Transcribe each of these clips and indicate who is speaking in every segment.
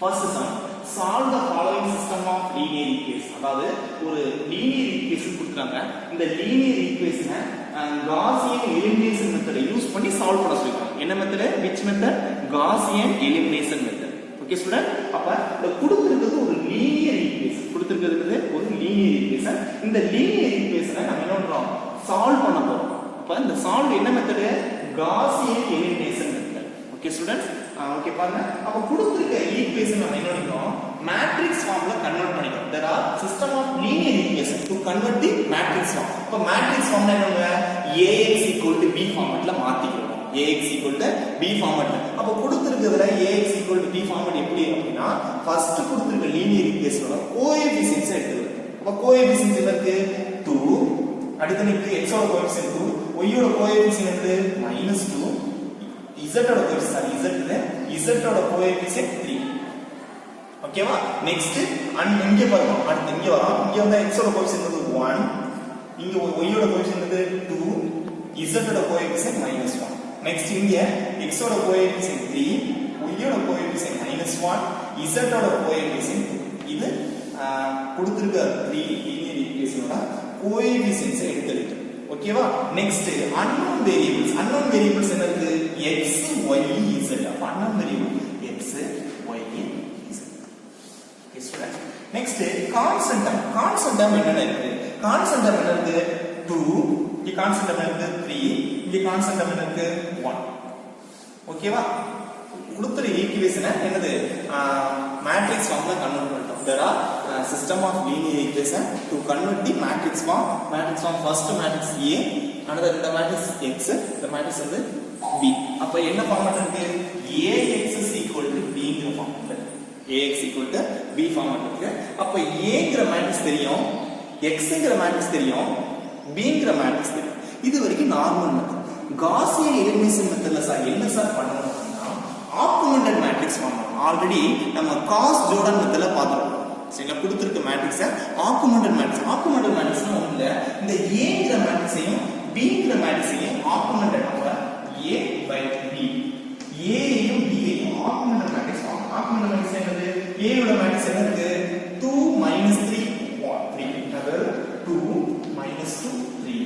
Speaker 1: First sum, solve the following system of linear equation. அதாவது ஒரு linear equation கொடுத்தாங்க. இந்த linear equation Gaussian elimination method use பண்ணி solve பண்ண சொல்லிருக்காங்க. என்ன method? which method? Gaussian elimination method. Okay student, அப்ப இந்த கொடுத்திருக்கிறது ஒரு linear equation. கொடுத்திருக்கிறது ஒரு linear equation. இந்த linear equation நம்ம என்ன பண்றோம்? சால்வ் பண்ண போறோம். அப்ப இந்த சால்வ் என்ன method? Gaussian elimination method. Okay students, okay பாருங்க. அப்ப கொடுத்திருக்க ஈக்குவேஷன் நம்ம என்ன பண்ணிக்கிறோம்? மேட்ரிக்ஸ் ஃபார்ம்ல கன்வர்ட் பண்ணிக்கிறோம். there are system of linear equation to convert the matrix form. அப்ப மேட்ரிக்ஸ் ஃபார்ம்ல என்ன பண்ணுவோம்? ax b ஃபார்மட்ல மாத்திக்கிறோம். ax b ஃபார்மட்ல. அப்ப கொடுத்திருக்கிறதுல ax b ஃபார்மட் எப்படி அப்படினா ஃபர்ஸ்ட் கொடுத்திருக்க linear equationோட கோஎஃபிஷியன்ட்ஸ் எடுத்துக்கிறோம். அப்ப கோஎஃபிஷியன்ட்ஸ் என்ன இருக்கு? 2. அடுத்து நிக்கு x ஓட கோஎஃபிஷியன்ட் 2, y ஓட கோஎஃபிஷியன்ட் -2, z ஓட கோஎஃபிஷியன்ட் z ஓட கோஎஃபிஷியன்ட் 3. ஓகேவா? நெக்ஸ்ட் இங்க பாருங்க, அடுத்து இங்க வரோம். இங்க வந்து x ஓட கோஎஃபிஷியன்ட் 1, இங்க y ஓட கோஎஃபிஷியன்ட் 2, z ஓட கோஎஃபிஷியன்ட் -1. நெக்ஸ்ட் இங்க x ஓட கோஎஃபிஷியன்ட் 3, y ஓட கோஎஃபிஷியன்ட் -1, z ஓட கோஎஃபிஷியன்ட் 2. இது கொடுத்திருக்க 3 லீனியர் ஈக்குவேஷனோட கோஎஃபிஷியன்ட்ஸ் எடுத்துக்கிட்டு. ஓகேவா? Next unknown variables. unknown variables என்ன இருக்கு? x y z. அப்ப unknown variable x y z. Okay students, next constant term. Constant term என்ன இருக்கு? கான்ஸ்டன்ட் டேர்ம் என்ன இருக்கு? 2, இங்க கான்ஸ்டன்ட் டேர்ம் என்ன இருக்கு? 3, இங்க கான்ஸ்டன்ட் டேர்ம் என்ன இருக்கு? 1. ஓகேவா? கொடுத்த ஈக்குவேஷனை என்னது? மேட்ரிக்ஸ் ஃபார்ம்ல கன்வர்ட் பண்ணிட்டோம். there are system of linear equation to convert the matrix form. matrix form first matrix A, another the matrix X, the matrix வந்து B. அப்ப என்ன ஃபார்மட் இருக்கு? Ax b ங்கற ஃபார்மட். Ax b ஃபார்மட் இருக்கு. அப்ப A ங்கற matrix தெரியும், X ங்கற மேட்ரிக்ஸ் தெரியும், B ங்கற மேட்ரிக்ஸ் தெரியும். இது வரைக்கும் நார்மல் மெத்தட். Gaussian elimination மெத்தட்ல சார் என்ன சார் பண்ணணும் அப்படினா ஆகுமெண்டட் மேட்ரிக்ஸ் ஃபார்ம். ஆல்ரெடி நம்ம காஸ் ஜோர்டன் மெத்தட்ல பார்த்தோம். சரிங்களா? கொடுத்திருக்க மேட்ரிக்ஸ் ஆகுமெண்டட் மேட்ரிக்ஸ். ஆகுமெண்டட் மேட்ரிக்ஸ்னா ஒண்ணு இல்ல, இந்த A ங்கற மேட்ரிக்ஸையும் B ங்கற மேட்ரிக்ஸையும் ஆகுமெண்டட் அப்ப A by B, A யையும் B யையும் augmented matrix form. Augmented matrix என்னது? A யோட மேட்ரிக்ஸ் என்ன இருக்கு? 2 3 3. அதாவது 2 2 3.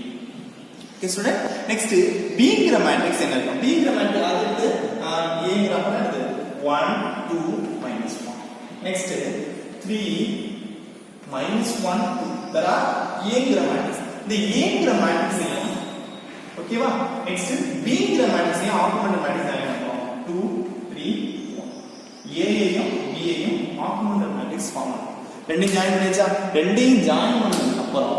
Speaker 1: ஓகே ஸ்டூடண்ட், நெக்ஸ்ட் B ங்கற மேட்ரிக்ஸ் என்ன இருக்கு? B ங்கற மேட்ரிக்ஸ் அது A ங்கற அப்ப என்னது? 1 2 -1. நெக்ஸ்ட் 3 -1 2. there are A ங்கற மேட்ரிக்ஸ். இந்த A ங்கற மேட்ரிக்ஸையும் ஓகேவா? நெக்ஸ்ட் B ங்கற மேட்ரிக்ஸையும் ஆகுமெண்டட் மேட்ரிக்ஸ் என்ன பண்ணுவோம்? 2 3 1. A யையும் B யையும் ஆகுமெண்டட் மேட்ரிக்ஸ் ஃபார்ம் பண்ணுவோம். ரெண்டையும் ஜாயின் பண்ணியாச்சா? ரெண்டையும் ஜாயின் பண்ணதுக்கு அப்புறம்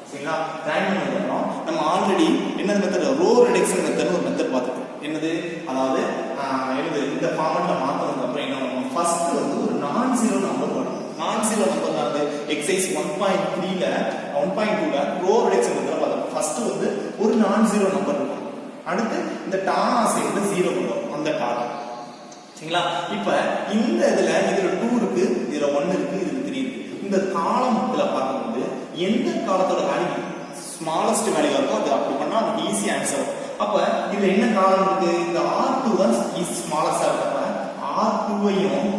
Speaker 1: சரிங்களா? ஜாயின் பண்ணதுக்கு அப்புறம் நம்ம ஆல்ரெடி என்ன மெத்தட்? ரோ ரிடக்ஷன் மெத்தட்னு ஒரு மெத்தட் பார்த்துட்டோம். என்னது? அதாவது என்னது? இந்த ஃபார்மட்ல மாத்தறதுக்கு அப்புறம் என்ன பண்ணுவோம்? ஃபர்ஸ்ட் வந்து ஒரு நான் ஜீரோ நம்பர் வரும். நான் ஜீரோ நம்பர் தான் எக்ஸர்சைஸ் 1.3ல 1.2ல ரோ ரிடக்ஷன் மெத்தட்ல பார்த்தோம். ஃபர்ஸ்ட் வந்து ஒரு நான் ஜீரோ நம்பர் இருக்கும். அடுத்து இந்த டானா சேர்ந்து 0 வரும். அந்த டானா சரிங்களா? இப்ப இந்த இதுல 2 இருக்கு, இதுல 1 இருக்கு, இதுல 3 இருக்கு. இந்த காலம்ல பார்க்கும்போது எந்த காலத்தோட வேல்யூ ஸ்மாலஸ்ட் வேல்யூ இருக்கோ அது அப்படி பண்ணா அது ஈஸி ஆன்சர் வரும். அப்ப இதுல என்ன காலம் இருக்கு? இந்த R2 தான் ஸ்மாலஸ்டா இருக்கப்ப R2 ஐயும்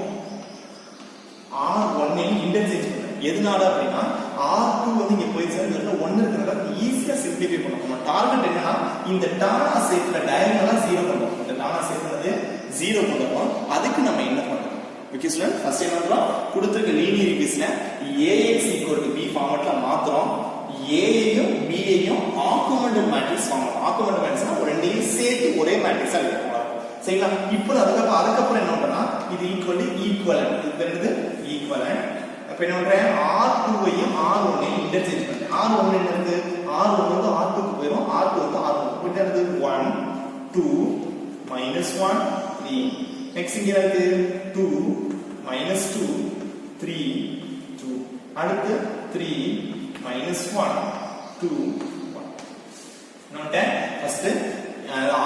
Speaker 1: R1 ஐயும் இன்டர்சேஞ்ச் பண்ணுங்க. எதனால அப்படின்னா R2 வந்து இங்க போய் சேர்ந்து 1 இருக்கிறத ஈஸியா சிம்பிளிஃபை பண்ணுவோம். நம்ம டார்கெட் என்னன்னா இந்த டானா ஷேப்ல டயகனலா 0 பண்ணுவோம். இந்த டானா ஷேப்ல 0 பண்ணுவோம். அதுக்கு நம்ம என்ன பண்ணணும்? ஓகே ஸ்டூடண்ட், ஃபர்ஸ்ட் என்ன பண்றோம்? கொடுத்திருக்க லீனியர் ஈக்குவேஷனை Ax b ஃபார்மட்ல மாத்துறோம். A யையும் B யையும் ஆகுமெண்டட் மேட்ரிக்ஸ் ஃபார்ம். ஆகுமெண்டட் மேட்ரிக்ஸ்னா ரெண்டையும் சேர்த்து ஒரே மேட்ரிக்ஸா எழுதணும். சரிங்களா? இப்போ அதுக்கப்புறம் என்ன பண்றோம்னா இது ஈக்குவலன்ட். இது என்னது? ஈக்குவலன்ட். அப்ப என்ன பண்றேன்? R2 ஐயும் R1 ஐயும் இன்டர்சேஞ்ச் பண்றேன். R1 என்ன இருக்கு? R1 வந்து R2 க்கு போயிடும், R2 வந்து R1. இப்போ என்னது? 1 2 -1 3. நெக்ஸ்ட் இங்க இருக்கு 2 -2 3 2. அடுத்து 3 -1 2 1. Note first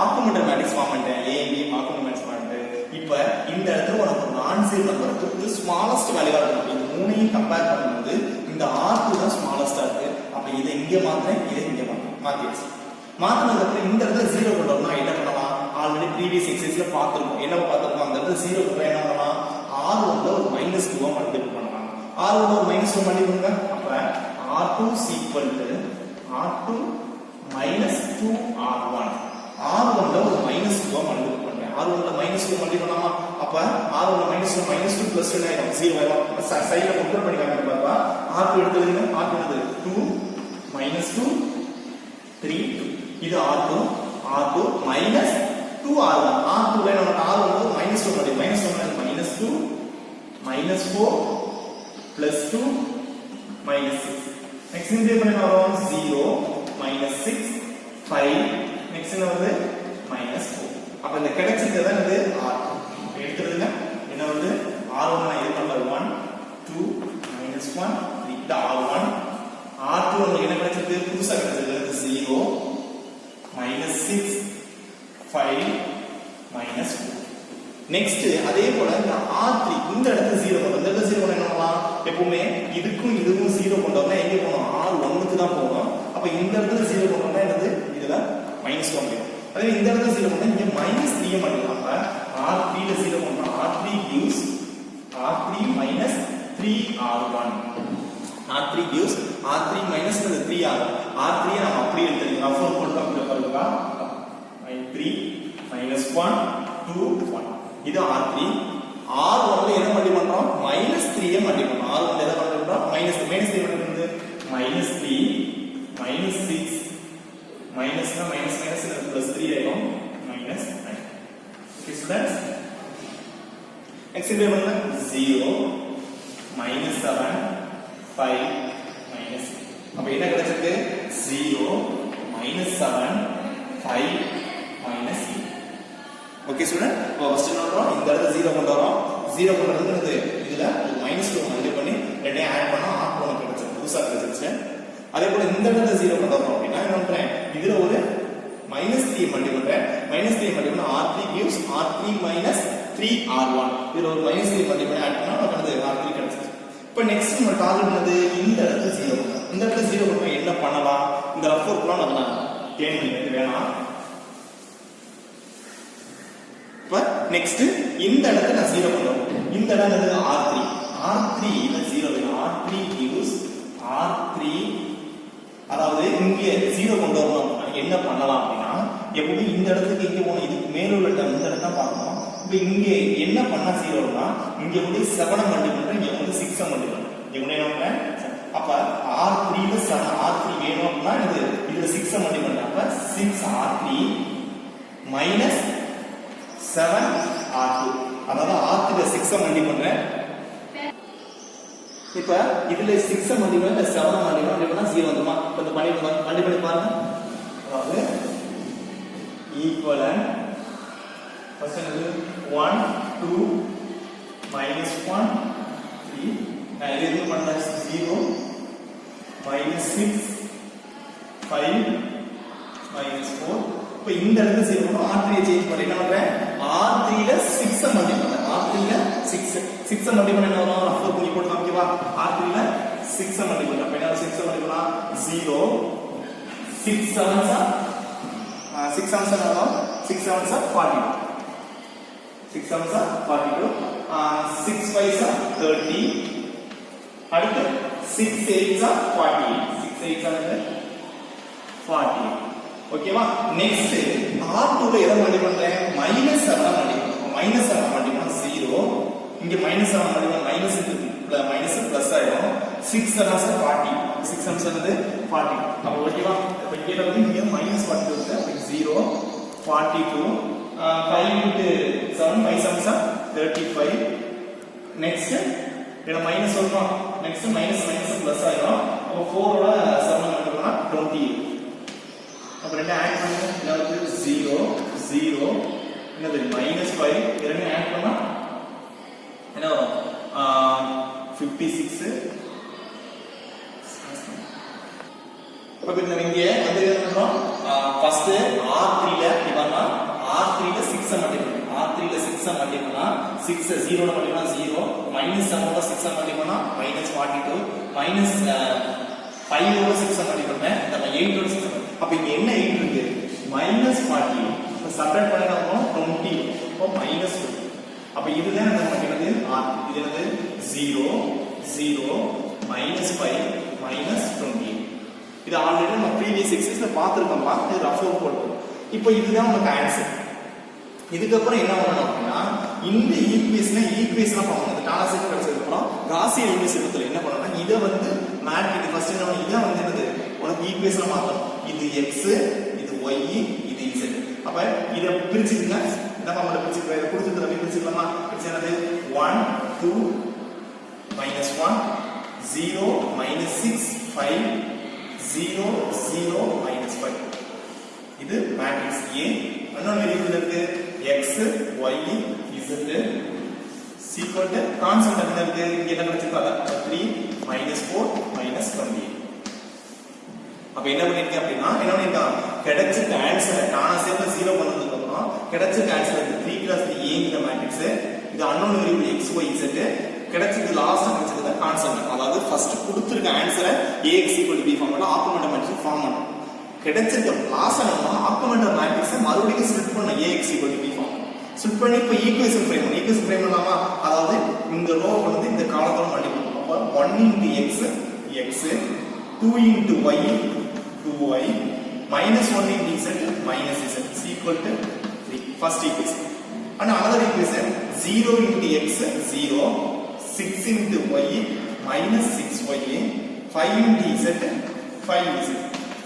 Speaker 1: augmented matrix form பண்ணிட்டேன். A B ஆகுமெண்டட் மேட்ரிக்ஸ் பண்ணிட்டேன். இப்போ இந்த இடத்துல உனக்கு நான் ஜீரோ நம்பர் கொடுத்து ஸ்மாலஸ்ட் வேல்யூவா இருக்கு. இந்த மூணையும் கம்பேர் பண்ணும்போது இந்த R2 தான் ஸ்மாலஸ்டா இருக்கு. அப்ப இதை இங்க மாத்துறேன், இதை இங்க மாத்தியாச்சு. மாத்தினதுக்கு அப்புறம் இந்த இடத்துல 0 கொண்டு வரணும். என்ன பண்ணலாம்? ஆல்ரெடி ப்ரீவியஸ் எக்ஸர்சைஸ்ல பார்த்திருக்கோம். என்ன பார்த்திருக்கோம்? அந்த இடத்துல 0 கொண்டு என்ன பண்ணலாம்? R1ல R1 ஒரு மைனஸ் 1 மல்டிபிள் அப்ப R2 is equal to R2 minus 2R1. R1 ல ஒரு மைனஸ் 2 மல்டிபிள் பண்றேன். R1 ல மைனஸ் 2 மல்டிபிள் பண்ணலாமா? அப்ப R1 ல மைனஸ் 2 மைனஸ் 2 பிளஸ் 2 ஆயிடும் 0 ஆயிடும். சைடுல கம்பேர் பண்ணி காமிங்க பாப்பா. R2 எடுத்துங்க. R2 என்னது 2 minus 2 3 இது R2 R2 minus 2R1. R2 ல நமக்கு R1 ல minus 2 multiple minus 1 minus 2 minus 4 plus 2 minus 6. Next in the வரும் 0 minus 6 5 next என்ன வருது minus 4. அப்ப இந்த கிடைச்சது தான் இது R2. எடுத்துறதுங்க என்ன வருது R1 னா இது நம்பர் 1 2 minus 1 இது R1. R2 உங்களுக்கு என்ன கிடைச்சது புதுசா கிடைச்சது 0 minus 6 5 minus 4. நெக்ஸ்ட் அதே போல இந்த R3 இந்த இடத்துல 0 கொண்டு இந்த இடத்துல 0 கொண்டு என்ன பண்ணலாம் எப்பவுமே இதுக்கும் இதுக்கும் 0 கொண்டு வந்தா எங்க போணும் R1 க்கு தான் போகும் அப்ப இந்த இடத்துல 0 கொண்டு வந்தா என்னது இதுல -1 வரும் அதே இந்த இடத்துல 0 கொண்டு இங்க -3 பண்ணிடலாம் அப்ப R3 ல 0 கொண்டு R3 gives R3 3R1 R3 gives R3 3R1 R3 நம்ம அப்படியே எழுதிக்கலாம் ரஃப் போட்டு அப்படியே பாருங்க 3 -1 2 1 இது R3 R1 ல என்ன மல்டி பண்றோம் -3 ஐ மல்டி பண்றோம் R1 ல என்ன மல்டி பண்றோம் -3 -3 என்ன பண்ணுது -3 -6 minus na minus minus na plus 3 ஆயிடும் minus 9 okay students next இங்க வந்து 0 minus 7 5 minus அப்ப என்ன கிடைச்சிருக்கு 0 minus 7 5 minus 8 okay student இப்போ ஃபர்ஸ்ட் என்ன பண்றோம் இந்த இடத்துல 0 கொண்டு வரோம் 0 கொண்டு வந்து இதுல -2 மல்டி பண்ணி ரெண்டையும் ஆட் பண்ணா R1 கிடைச்சிருக்கு புதுசா கிடைச்சிருச்சு அதே போல இந்த இடத்துல 0 கொண்டு வரோம் அப்படினா என்ன பண்றேன் இதுல ஒரு -3 மல்டி பண்றேன் -3 மல்டி பண்ணா R3 gives R3 3R1 இதுல ஒரு -3 மல்டி பண்ணி ஆட் பண்ணா நமக்கு R3 கிடைச்சிருக்கு இப்போ நெக்ஸ்ட் நம்ம டார்கெட் என்னது இந்த இடத்துல 0 இந்த இடத்துல 0 கொண்டு என்ன பண்ணலாம் இந்த ரஃப் ஒர்க்லாம் நம்ம தேடி பண்ணி வேணாம் இப்போ நெக்ஸ்ட் இந்த இடத்துல நான் 0 கொண்டு வரேன் இந்த இடம் என்னது R3 ல 0 வேணும் R3 gives R3 அதாவது இங்க 0 கொண்டு வரணும் என்ன பண்ணலாம் அப்படினா எப்படி இந்த இடத்துக்கு இங்க போணும் இதுக்கு மேல உள்ள இந்த இடத்தை பார்க்கணும் இப்போ இங்க என்ன பண்ணா 0 வரும்னா இங்க வந்து 7 மல்டி பண்றேன் இங்க வந்து 6 மல்டி பண்றேன் இங்க என்ன பண்றேன் அப்ப R3 ல 7 R3 வேணும் அப்படினா இதுல 6 மல்டி பண்றேன் அப்ப 6R3 minus 7R2 அதாவது R3 ல 6 மல்டி பண்றேன் இப்ப இதுல 6 மல்டி பண்ணா 7 மல்டி பண்ணா 0 வந்துமா இப்ப இந்த மல்டி பண்ணி பாருங்க அதாவது ஈக்குவலன்ட் ஃபர்ஸ்ட் என்னது 1 2 minus 1 3 நான் இது பண்ணா 0 minus 6 5 minus 4 இப்ப இந்த இடத்துல 0 பண்ணா R3 சேஞ்ச் பண்ணி என்ன பண்றேன் R3 ல 6 மல்டி பண்றேன் R3 ல 6 மல்டி பண்ணா என்ன வரும் ரஃப் பண்ணி போட்டு காமிக்கவா R3 ல 6 மல்டி பண்ணா அப்ப என்ன 6 மல்டி பண்ணா 0 6 7s are 6 7s are 6 7s are 42 6 7s are 42 6 5s are 30 அடுத்து 6 8s are 48 6 8s are 48 ஓகேவா நெக்ஸ்ட் R2 ல எதை மல்டி பண்றேன் -7 மல்டி பண்றேன் -7 மல்டி பண்ணா 0 இங்க -7 மல்டி பண்ணா மைனஸ் பிளஸ் ஆயிடும் 6 7s are 40 6 7s என்னது 40 அப்ப ஓகேவா இப்ப இங்க வந்து இங்க -42 இருக்கு அப்ப 0 42 5 into 7 5 7s are 35 நெக்ஸ்ட் இத மைனஸ் சொல்றோம் நெக்ஸ்ட் மைனஸ் பிளஸ் ஆயிடும் அப்ப 4 ஓட 7 மல்டி பண்ணா 20 அப்ப ரெண்டு ஆட் பண்ணுங்க இதாவது 0 0 என்னது -5 இரண்டு ஆட் பண்ணா என்ன வரும் 56 அப்ப இந்த இங்க வந்து என்ன பண்றோம் ஃபர்ஸ்ட் R3 ல இவனா R3 ல 6 மல்டி பண்ணலாம் R3 ல 6 மல்டி பண்ணா 6 0 ல மல்டி பண்ணா 0 -7 ல 6 மல்டி பண்ணா -42 5 ஓட 6 மல்டி பண்ணேன் நம்ம 8 ஓட 6 அப்ப இங்க என்ன 8 இருக்கு -40 அப்ப சப்ட்ராக்ட் பண்ணா 20 அப்ப -20 அப்ப இதுதான் நம்ம மல்டிப்ளை R இது என்னது 0 0 minus 5 minus 28. இது ஆல்ரெடி நம்ம ப்ரீவியஸ் எக்ஸசைஸ்ல பார்த்திருக்கோம்ப்பா. இது ரஃப் அவுட் போட்டு. இப்போ இதுதான் நமக்கு ஆன்சர். இதுக்கு அப்புறம் என்ன பண்ணணும் அப்படின்னா இந்த ஈக்குவேஷனை ஃபார்ம் பண்ணது டாலர் செட் கிடைச்சதுக்கு அப்புறம் காஸியன் எலிமினேஷன்ல என்ன பண்ணனும்னா இத வந்து மேட்ரிக்ஸ் ஃபர்ஸ்ட் என்ன இத வந்து என்னது உனக்கு ஈக்குவேஷனை மாத்தணும். இது x இது y இது z. அப்ப இத பிரிச்சுங்க. இந்த ஃபார்முலா பிரிச்சுக்க இத கொடுத்துட்டு அப்படியே பிரிச்சுக்கலாமா? பிரிச்சு என்னது 1 2 minus 1 0 minus 6 5 0 0 minus 5. இது மேட்ரிக்ஸ் A. இன்னொரு வேரியபிள் இருக்கு x y z equal to constant என்ன இருக்கு இங்க என்ன கிடைச்சிருக்காங்க 3 minus 4 minus 28. அப்ப என்ன பண்ணிருக்கீங்க அப்படினா என்ன பண்ணிருக்காங்க கிடைச்ச ஆன்சர் தானா சேர்த்து 0 பண்ணதுக்கு அப்புறம் கிடைச்ச ஆன்சர் 3 கிளாஸ் A ங்கிற மேட்ரிக்ஸ் இது unknown variable x y z கிடைச்சது லாஸ்ட் கிடைச்சது கான்ஸ்டன்ட். அதாவது ஃபர்ஸ்ட் கொடுத்திருக்க ஆன்சரை ax b formula augmented matrix form பண்ணனும். கிடைச்சது லாஸ்ட் நம்ம ஆகுமெண்டட் மேட்ரிக்ஸை மறுபடியும் ஸ்ப்ளிட் பண்ண ax b ஃபார்ம் ஸ்ப்ளிட் பண்ணி இப்ப ஈக்குவேஷன் ஃப்ரேம் பண்ணலாமா? அதாவது இந்த ரோ வந்து இந்த காலத்தோட மல்டிப்ளை பண்ணுவோம். அப்ப 1 into x x 2 into y 2y minus 1 into z minus z is equal to 3. First equation. And another equation 0 into x 0 6 into y minus 6y 5 into z 5z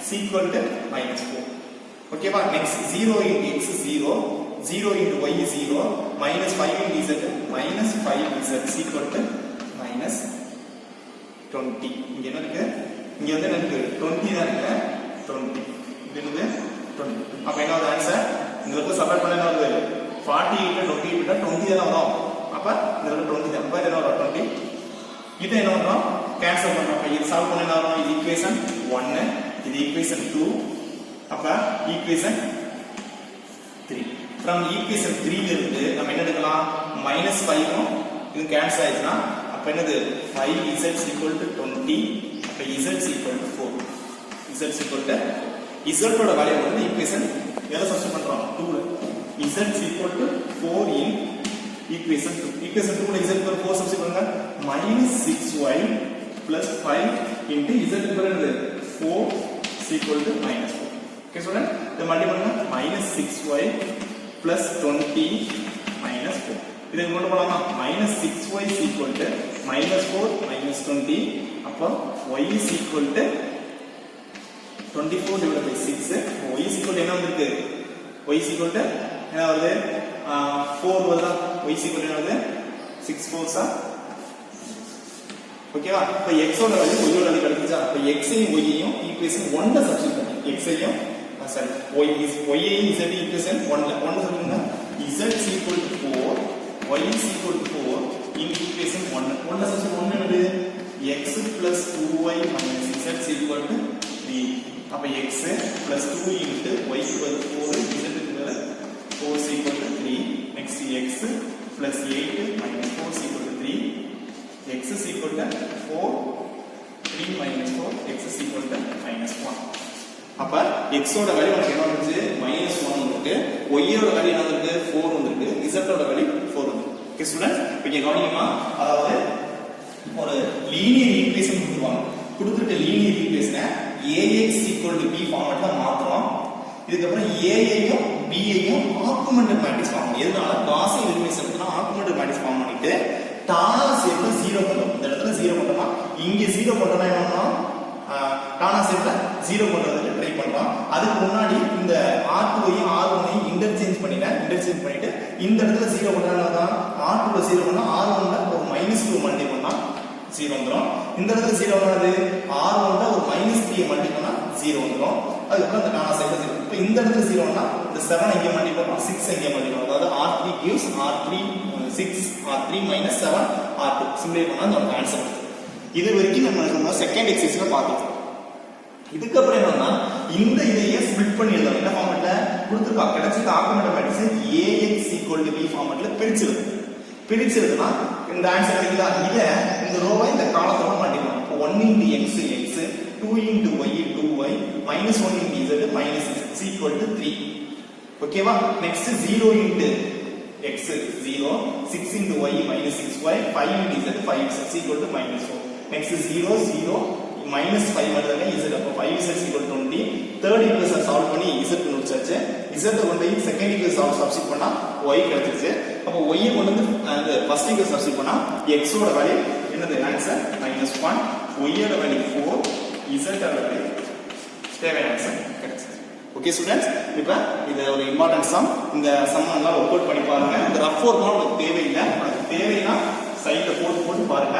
Speaker 1: is equal to minus 4. Okay ba? Next 0 into x 0 0 into y 0 minus 5 into z minus 5z is equal to minus 20. இங்க என்ன இருக்கு? இங்க வந்து எனக்கு 20 தான் இருக்கு. 20 இது என்னது 20. அப்ப என்ன ஆன்சர் இந்த இடத்துல சப்ஸ்டிட் பண்ணா என்ன வருது 48 20 விட்டா 20 தான் வரும். அப்ப இந்த இடத்துல 20 தான். அப்ப என்ன வரும் 20. இது என்ன வரும் கேன்சல் பண்றோம். அப்ப இது சால்வ் பண்ணா என்ன வரும் இது ஈக்குவேஷன் 1 இது ஈக்குவேஷன் 2 அப்ப ஈக்குவேஷன் 3. from equation 3 ல இருந்து நம்ம என்ன எடுக்கலாம் -5 ம் இது கேன்சல் ஆயிடுச்சுனா அப்ப என்னது 5z = 20 அப்ப z = 4 z = z ஓட வேல்யூ வந்து ஈக்குவேஷன் எதை சப்ஸ்டிட்யூட் பண்றோம் 2 ல z = 4 in equation 2 equation 2 ல z = 4 சப்ஸ்டிட்யூட் பண்ணுங்க -6y + 5 into z = என்னது 4 = -4 okay student இத மல்டிப்ளை பண்ணுங்க -6y plus 20 minus 4 இதை கொண்டு போலாமா -6y equal to -4 minus 20 அப்போ y is equal to 24 divided by 6 y is equal to என்ன வந்திருக்கு y is equal to என்ன வருது 4 வருதா y is equal to என்ன வருது 6 4s ஓகேவா இப்போ x ஓட வேல்யூ y ஓட வேல்யூ கிடைச்சா அப்போ x ஐயும் y ஐயும் ஈக்குவேஷன் 1 ல சப்ஸ்டிட்யூட் பண்ணி x ஐயும் sorry y is z equation 1 ல 1 சொல்லுங்க z equal to 4 y is equal to 4 in equation 1 1 ல சப்ஸ்டிட்யூட் 1 என்னது x plus 2y minus z equal to 3 அப்ப x plus 2 into y equal to 4 z equal to 4 equal to 3 next x plus 8 minus 4 equal to 3 x is equal to 4 3 minus 4 x is equal to minus 1 அப்ப x ஓட value நமக்கு என்ன வந்துச்சு -1 இருக்கு y ஓட value என்ன இருக்கு 4 வந்திருக்கு z ஓட வேல்யூ 4 வந்திருக்கு ஓகே ஸ்டூடண்ட்ஸ் இங்க கவனிக்கமா அதாவது ஒரு லீனியர் ஈக்குவேஷன் கொடுத்துட்ட லீனியர் ஈக்குவேஷனை ax b ஃபார்மட்ல மாத்துறோம் இதுக்கு அப்புறம் a ஐயும் b ஐயும் ஆகுமெண்டட் மேட்ரிக்ஸ் ஃபார்ம் பண்ணி இதனால காஸியன் எலிமினேஷனுக்கு ஆகுமெண்டட் மேட்ரிக்ஸ் ஃபார்ம் பண்ணிட்டு டானா சேர்த்து 0 பண்றோம் இந்த இடத்துல 0 பண்றோமா இங்க 0 பண்றோம்னா என்ன பண்ணோம் டானா சேர்த்து 0 பண்றதுக்கு ட்ரை பண்றோம் அதுக்கு முன்னாடி இந்த r2 ஐயும் r1 ஐயும் இன்டர்சேஞ்ச் பண்ணிட்டு இந்த இடத்துல 0 பண்றனால r2 ல 0 பண்ணா r1 ல ஒரு -2 மல்டி பண்ணா 0 வந்துரும் இந்த இடத்துல 0 வராது r1 ல ஒரு -3 மல்டி பண்ணா 0 வந்துரும் அதுக்கு அப்புறம் அந்த டானா சேர்த்து 0 இப்போ இந்த இடத்துல 0 னா இந்த 7 இங்க மல்டி பண்ணா 6 இங்க மல்டி பண்ணா அதாவது r3 gives r3 6 r3 - 7 r2 சிம்பிளை பண்ணா நமக்கு ஆன்சர் வருது இது வரைக்கும் நம்ம செகண்ட் எக்ஸர்சைஸ்ல பார்த்தோம் இதுக்கு அப்புறம் என்னன்னா இந்த இதையே ஸ்ப்ளிட் பண்ணி எழுதணும் என்ன ஃபார்மட்ல கொடுத்துருக்கா கிடைச்சிருக்க ஆகுமெண்டட் மேட்ரிக்ஸ் ax b ஃபார்மட்ல பிரிச்சிருதுனா இந்த ஆன்சர் கிடைக்குதா இத இந்த ரோவை இந்த காலத்தோட மாட்டிக்கலாம் 1 into x x 2 into y 2y minus 1 into z minus 6 is equal to 3 ஓகேவா next 0 into x 0, 6 into y minus 6y, 5 into z 5z equal to minus 4. Next 0 0 minus 5 மட்டும் தான் z, அப்ப 5z equal to 20. third equation solve பண்ணி z கண்டுபிடிச்சாச்சு. z கொண்டு போய் second equation substitute பண்ணா y கிடைச்சிருச்சு. அப்ப y கொண்டு வந்து அந்த first equation சப்ஸ்டிட் பண்ணா x ஓட வேல்யூ என்னது ஆன்சர் -1, y ஓட வேல்யூ 4, z ஓட வேல்யூ தேவையான ஆன்சர் கிடைச்சிருச்சு. ஓகே ஸ்டூடண்ட்ஸ், இப்போ இது ஒரு இம்பார்ட்டன்ட் சம். இந்த சம் எல்லாம் ஒர்க் அவுட் பண்ணி பாருங்க. இந்த ரஃப் ஒர்க்லாம் உங்களுக்கு தேவையில்லை. உங்களுக்கு தேவைன்னா சைட்ல போட்டு பாருங்க.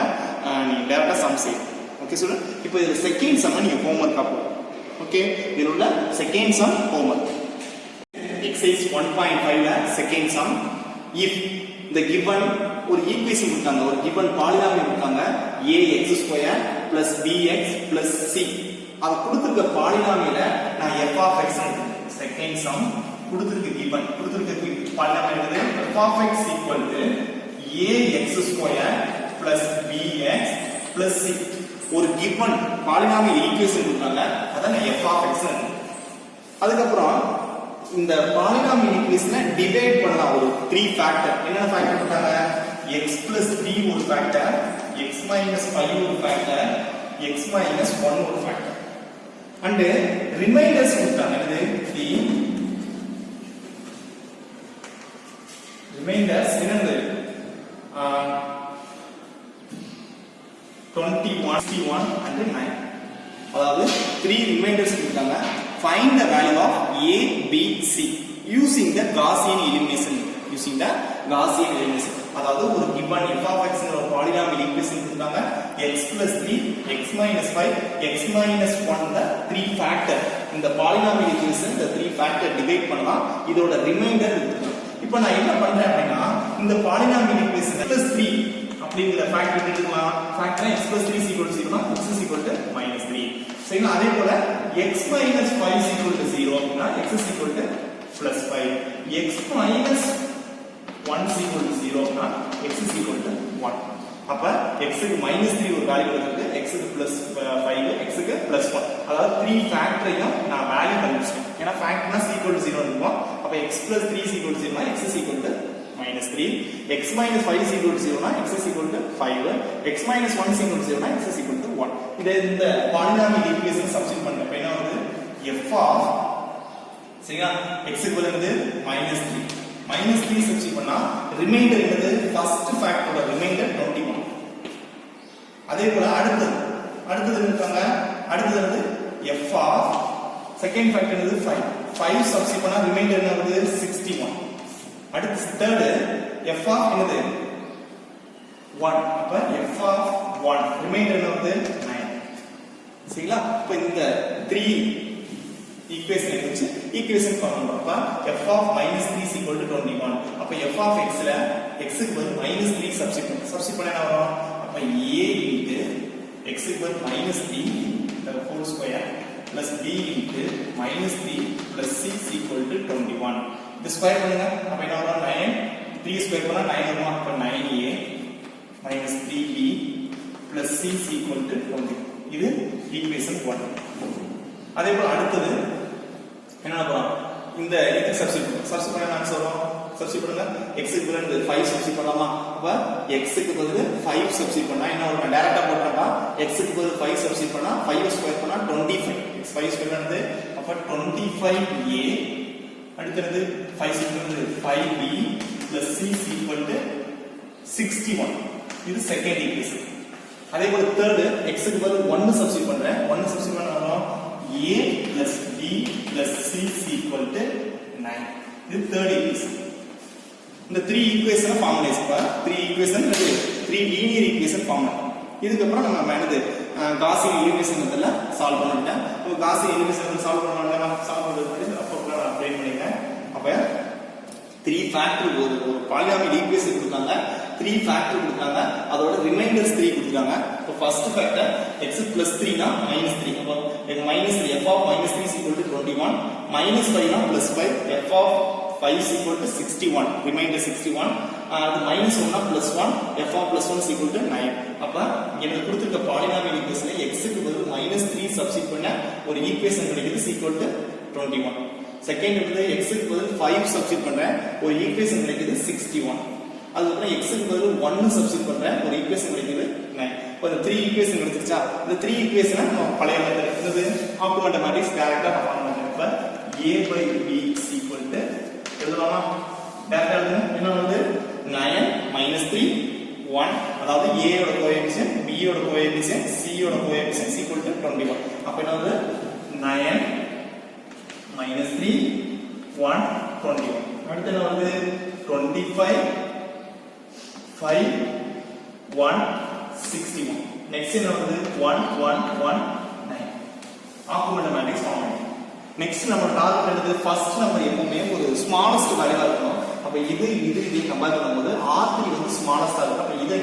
Speaker 1: நீங்க டைரக்டா சம் செய்யுங்க. ஓகே ஸ்டூடண்ட், இப்போ இது செகண்ட் சம் நீங்க ஹோம்வொர்க்கா போடுங்க. ஓகே, இதில் உள்ள செகண்ட் சம் ஹோம்வொர்க். எக்ஸசைஸ் 1.5 ல second sum. If the given ஒரு ஈக்குவேஷன் கொடுத்தாங்க, ஒரு given பாலினாமியல் கொடுத்தாங்க ax² plus bx plus c. அது கொடுத்திருக்க பாலினாமியல நான் f of x second sum கொடுத்திருக்க given கொடுத்திருக்க பாலினாமியல் என்னது f of x equal to ax² plus bx plus c. ஒரு given பாலினாமியல் ஈக்குவேஷன் கொடுத்தாங்க, அதான் f of x. அதுக்கு அப்புறம் இந்த பாலினாமியல் ஈக்குவேஷனை டிவைட் பண்ணலாம். ஒரு 3 ஃபேக்டர். என்னென்ன ஃபேக்டர் கொடுத்தாங்க? x plus b ஒரு ஃபேக்டர், x minus 5 ஒரு ஃபேக்டர், x minus 1 ஒரு ஃபேக்டர். அண்ட் ரிமைண்டர்ஸ் கொடுத்தாங்க. என்னது? ரிமைண்டர்ஸ் என்னது? 21, 61 and 9. அதாவது 3 ரிமைண்டர்ஸ் கொடுத்தாங்க. Find the value of a, b, c using the Gaussian elimination. Using the Gaussian elimination. அதாவது ஒரு given f of x என்ற ஒரு பாலினாமியல் ஈக்குவேஷன் கொடுத்தாங்க. x plus 3, x minus 5, x minus 1 the 3 factor. இந்த polynomial equation இந்த 3 factor divide பண்ணலாம். இதோட reminder இருக்கு. இப்போ நான் என்ன பண்றேன் அப்படின்னா இந்த பாலினாமியல் ஈக்குவேஷன் plus 3 அப்படிங்கற ஃபேக்டர் எடுத்துக்கலாம். Factor x plus 3 is equal to 0 னா x is equal to -3. சரிங்களா? அதே போல x minus 5 is equal to 0 அப்படினா x is equal to +5. x minus 1 is equal to 0 அப்படினா x is equal to 1. அப்ப x க்கு -3 ஒரு வேல்யூ கொடுத்திருக்கு, x க்கு +5, x க்கு +1. அதாவது 3 ஃபேக்டரையும் நான் வேல்யூ கண்டுபிடிச்சேன். ஏனா ஃபேக்டர்னா c equal to 0 இருக்கும். அப்ப x plus 3 is equal to 0 னா x is equal to -3. x minus 5 is equal to 0 னா x is equal to 5. x minus 1 is equal to 0 னா x is equal to 1. இந்த polynomial equation substitute பண்றேன். அப்ப என்ன வருது? f of சரியா x க்கு பதிலா -3. -3 சப்ஸ்டிட் பண்ணா ரிமைண்டர் என்னது? ஃபர்ஸ்ட் ஃபேக்டரோட ரிமைண்டர் 21. அதே போல அடுத்தது இருக்காங்க. அடுத்தது வந்து f of செகண்ட் ஃபேக்டர் என்னது? 5. 5 சப்ஸ்டிட் பண்ணா ரிமைண்டர் என்ன வருது? 61. அடுத்து தேர்ட் f of என்னது? 1. அப்ப f of 1 ரிமைண்டர் என்ன வருது? 9. சரிங்களா? இப்போ இந்த 3 ஈக்குவேஷன் வச்சு ஈக்குவேஷன் ஃபார்ம் பண்றோம். அப்ப f of -3 is equal to 21. அப்ப f of x ல x க்கு பதிலா -3 சப்ஸ்டிட் பண்ணா என்ன வரும்? அப்ப a into x க்கு பதிலா -3 the whole square plus b into -3 plus c is equal to 21. இது ஸ்கொயர் பண்ணுங்க. அப்ப என்ன வரும்? 9. 3 ஸ்கொயர் பண்ணா 9 வரும். அப்ப 9a minus 3b plus c is equal to 20. இது ஈக்குவேஷன் 1. அதே போல அடுத்தது என்ன பண்ணலாம்? இந்த இதுக்கு சப்ஸ்டிட் பண்ணா ஆன்சர் வரும். சப்ஸ்டிட் பண்ணுங்க. x க்கு பதிலா 5 சப்ஸ்டிட் பண்ணலாமா? அப்ப x க்கு பதிலா 5 சப்ஸ்டிட் பண்ணா என்ன வரும்? டைரக்டா போட்டா x க்கு பதிலா 5 சப்ஸ்டிட் பண்ணா 5 ஸ்கொயர் பண்ணா 25. x 5 ஸ்கொயர் என்னது? அப்ப 25a. அடுத்து 5 க்கு 5b plus c is equal to 61. இது செகண்ட் ஈக்குவேஷன். அதே போல தேர்ட் x க்கு பதிலா 1 சப்ஸ்டிட் பண்றேன். 1 சப்ஸ்டிட் பண்ணா வரும் a plus b plus c is equal to 9. இது தேர்ட் ஈக்குவேஷன். இந்த 3 ஈக்குவேஷனை ஃபார்முலேட் பண்ணா 3 ஈக்குவேஷன் 3 லீனியர் ஈக்குவேஷன் ஃபார்முலேட். இதுக்கு அப்புறம் நம்ம என்னது காஸியன் எலிமினேஷன் மெத்தட்ல சால்வ் பண்ணிட்டேன். இப்போ காஸியன் எலிமினேஷன் சால்வ் பண்ணலாம். சால்வ் பண்றது அப்போ நான் அப்ளை பண்ணிட்டேன். அப்ப 3 ஃபேக்டர் ஒரு பாலினாமியல் ஈக்குவேஷன் கொடுத்தாங்க. 3 ஃபேக்டர் கொடுத்தாங்க. அதோட ரிமைண்டர்ஸ் 3 கொடுத்தாங்க. இப்போ ஃபர்ஸ்ட் ஃபேக்டர் x plus 3 னா -3. அப்போ -3 f of -3 is equal to 21. -5 னா +5. f of 5 is equal to 61. Reminder 61. அது -1 னா +1. f of +1 is equal to 9. அப்ப எனக்கு கொடுத்திருக்க பாலினாமியல் ஈக்குவேஷனை x க்கு பதிலா -3 சப்ஸ்டிட் பண்ண ஒரு ஈக்குவேஷன் கிடைக்குது is equal to 21. செகண்ட் வந்து x க்கு பதில் 5 சப்ஸ்டிட் பண்றேன் ஒரு ஈக்குவேஷன் கிடைக்குது 61. அதுக்கப்புறம் x க்கு பதில் 1 சப்ஸ்டிட் பண்றேன் ஒரு ஈக்குவேஷன் கிடைக்குது 9. இப்போ இந்த 3 ஈக்குவேஷன் கிடைச்சிருச்சா? இந்த 3 ஈக்குவேஷனை நம்ம பழைய மெத்தட் என்னது காம்ப்ளிமெண்ட் மேட்ரிக்ஸ் டைரக்டா ஃபார்ம் பண்றோம். இப்போ a by b = எழுதலாமா? டைரக்டா எழுதுங்க. என்ன வந்து 9 -3 1, அதாவது a யோட கோஎஃபிஷியன்ட் b யோட கோஎஃபிஷியன்ட் c யோட கோஎஃபிஷியன்ட் = 21. அப்ப என்ன வந்து 9 -3 1 21. அடுத்து என்ன வந்து 25 5 1 61. நெக்ஸ்ட் என்ன வந்து 1 1 1 9. காம்ப்ளிமெண்ட் மேட்ரிக்ஸ் ஃபார்ம் ஆயிடும். நெக்ஸ்ட் நம்ம டார்கெட் எடுத்து ஃபர்ஸ்ட் நம்ம எப்பவுமே ஒரு ஸ்மாலஸ்ட் வேல்யூவா இருக்கணும். அப்ப இது கம்பேர் பண்ணும்போது R3 வந்து ஸ்மாலஸ்டா இருக்கு. அப்ப இதை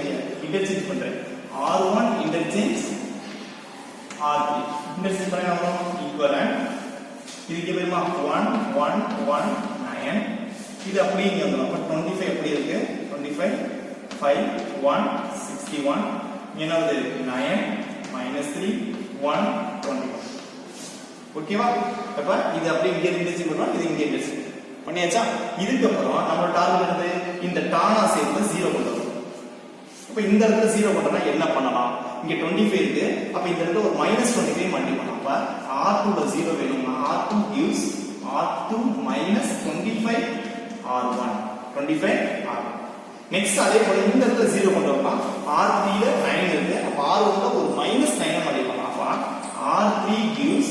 Speaker 1: இன்டர்சேஞ்ச் பண்றேன். R1 இன்டர்சேஞ்ச் R3 இன்டர்சேஞ்ச் பண்ணா ஈக்குவலன்ட் இதுக்கு பேருமா 1 1 1 9. இது அப்படியே இங்க வந்துரும். அப்ப 25 எப்படி இருக்கு? 25 5 1 61. என்னது 9 -3 1 21. ஓகேவா? அப்ப இது அப்படியே இங்க இன்டர்சேஞ்ச் பண்றோம். இது இங்க இன்டர்சேஞ்ச் பண்ணியாச்சா? இதுக்கு அப்புறம் நம்ம டார்கெட் வந்து இந்த டானா சேர்த்து 0 கொண்டு வரணும். அப்ப இந்த இடத்துல 0 கொண்டா என்ன பண்ணலாம்? இங்க 25 இருக்கு. அப்ப இந்த இடத்துல ஒரு -25 மல்டிப்ளை பண்ணலாம். அப்ப R2 ல 0 வேணும்னா R2 gives R2 -25 R1 25 R1. Next அதே போல இந்த இடத்துல 0 கொண்டு வரலாம். R3 ல 9 இருக்கு. அப்ப R1 ல ஒரு -9 மல்டிப்ளை பண்ணலாம். அப்ப R3 gives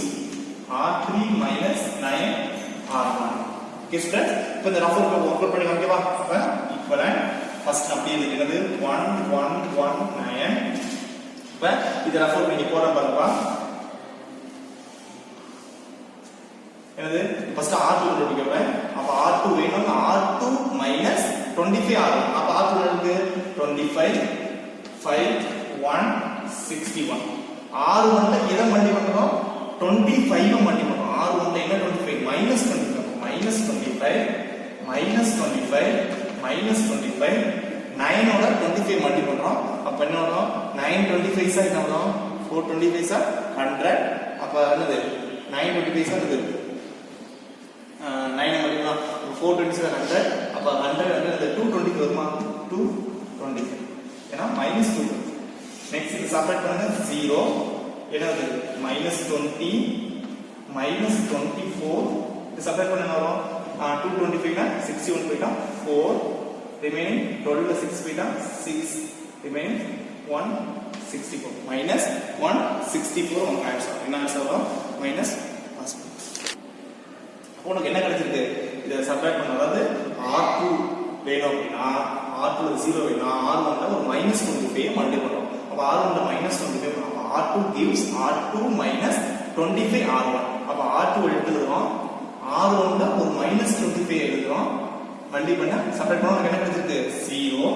Speaker 1: R3 -9 R1. Okay students, இப்போ இந்த ரஃப் ஒர்க் ஒர்க் பண்ணி ஓகேவா? அப்ப ஈக்குவலன்ட் ஃபர்ஸ்ட் அப்படியே இருக்குது 1 1 1 9. இப்ப இது ரஃப் ஒர்க் நீங்க போற பாருப்பா. என்னது ஃபர்ஸ்ட் R2 கண்டுபிடிக்கிறேன். அப்ப R2 வேணும். R2 -25 R1. அப்ப R2 இருக்கு 25 5 1 61. R1 ல எதை மல்டிப்ளை பண்றோம்? 25 மல்டிப்ளை பண்றோம். R1 ல என்ன 25 -25 -25 -25 9 ஓட 25 மல்டிப்ளை பண்றோம். அப்ப என்ன வரும்? 9 25 என்ன வரும்? 4 25 100. அப்ப என்னது 9 25 என்னது 9 மல்டிப்ளை 4 25 100. அப்ப 100 என்னது 220 வருமா? 220. ஏனா -2. நெக்ஸ்ட் இது செப்பரேட் பண்ணுங்க 0. என்னது -20 -24. இது செப்பரேட் பண்ண வரும் 225 னா 61 போய்ட்டா 4 remaining 12 ல 6 போய்ட்டா 6 remaining 164 -164 உங்க ஆன்சர் என்ன ஆன்சர் வரும்? மைனஸ் அப்போ உனக்கு என்ன கிடைச்சிருக்கு? இத செப்பரேட் பண்ண, அதாவது R2 வேணும் அப்படினா R2 ல 0 வேணும். R1 ல ஒரு -25 மல்டிப்ளை பண்றோம். அப்ப R1 ல -25 அப்ப R2 gives R2 -25 R1. அப்ப R2 எடுத்துறோம். R1 ல ஒரு -25 எடுக்கிறோம். மல்டிப்ளை பண்ணா செப்பரேட் பண்ணா என்ன கிடைச்சிருக்கு? 0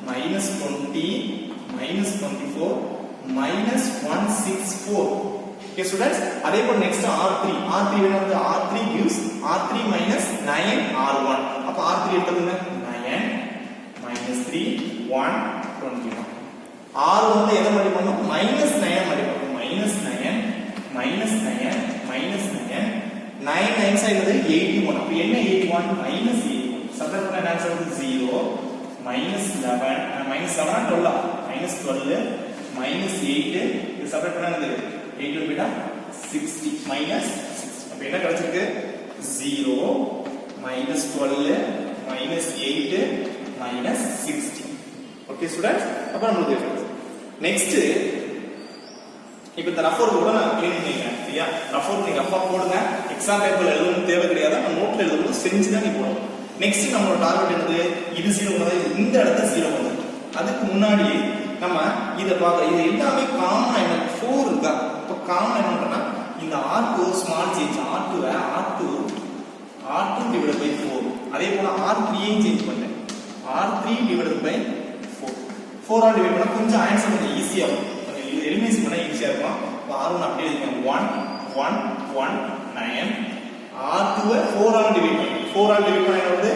Speaker 1: -20 -24 -164. ஓகே ஸ்டூடண்ட்ஸ், அதே போல நெக்ஸ்ட் R3 வேணும். வந்து R3 gives R3 -9 R1. அப்ப R3 எடுத்துங்க 9 -3 1 21. R1 ல எதை மல்டிப்ளை பண்ணனும்? -9 மல்டிப்ளை பண்ணனும். -9 9 9 என்னது 81. அப்ப என்ன 81 -81. சப்ட்ராக்ட் பண்ணா ஆன்சர் வந்து 0 -11 -11 12 -8. இது சப்ட்ராக்ட் பண்ணா என்னது 8 போய்ட்டா 60 -60. அப்ப என்ன கிடைச்சிருக்கு? 0 -12 -8 -60. ஓகே ஸ்டூடண்ட்ஸ், அப்ப நமக்கு நெக்ஸ்ட் இப்போ இந்த ரஃப் ஒர்க் கூட நான் க்ளீன் பண்ணிக்கிறேன். சரியா? ரஃப் ஒர்க் நீங்க ரஃபா போடுங்க. எக்ஸாம் பேப்பர்ல எழுதணும் தேவை கிடையாது. நம்ம நோட்ல எழுதணும் செஞ்சு தான் நீ போடணும். நெக்ஸ்ட் நம்மளோட டார்கெட் என்னது? இது 0 பண்ணது, இந்த இடத்துல 0 பண்ணது. அதுக்கு முன்னாடி நம்ம இத பார்க்க, இது எல்லாமே காமனா என்ன 4 இருக்கா? இப்போ காமனா என்ன பண்றேன்னா இந்த R2 small change R2 divided by 4. அதே போல R3 ஐயும் சேஞ்ச் பண்றேன். R3 divided by 4. 4 all divide பண்ணா கொஞ்சம் ஆன்சர் கொஞ்சம் ஈஸியா இருக்கும். இது எலிமினேட் பண்ண ஈஸியா இருக்கும். R1 அப்படியே இருக்கு 1 1 1 9. R2 வை 4 ஆல் டிவைட் பண்ணு. 4 ஆல் டிவைட் பண்ணா என்ன வருது?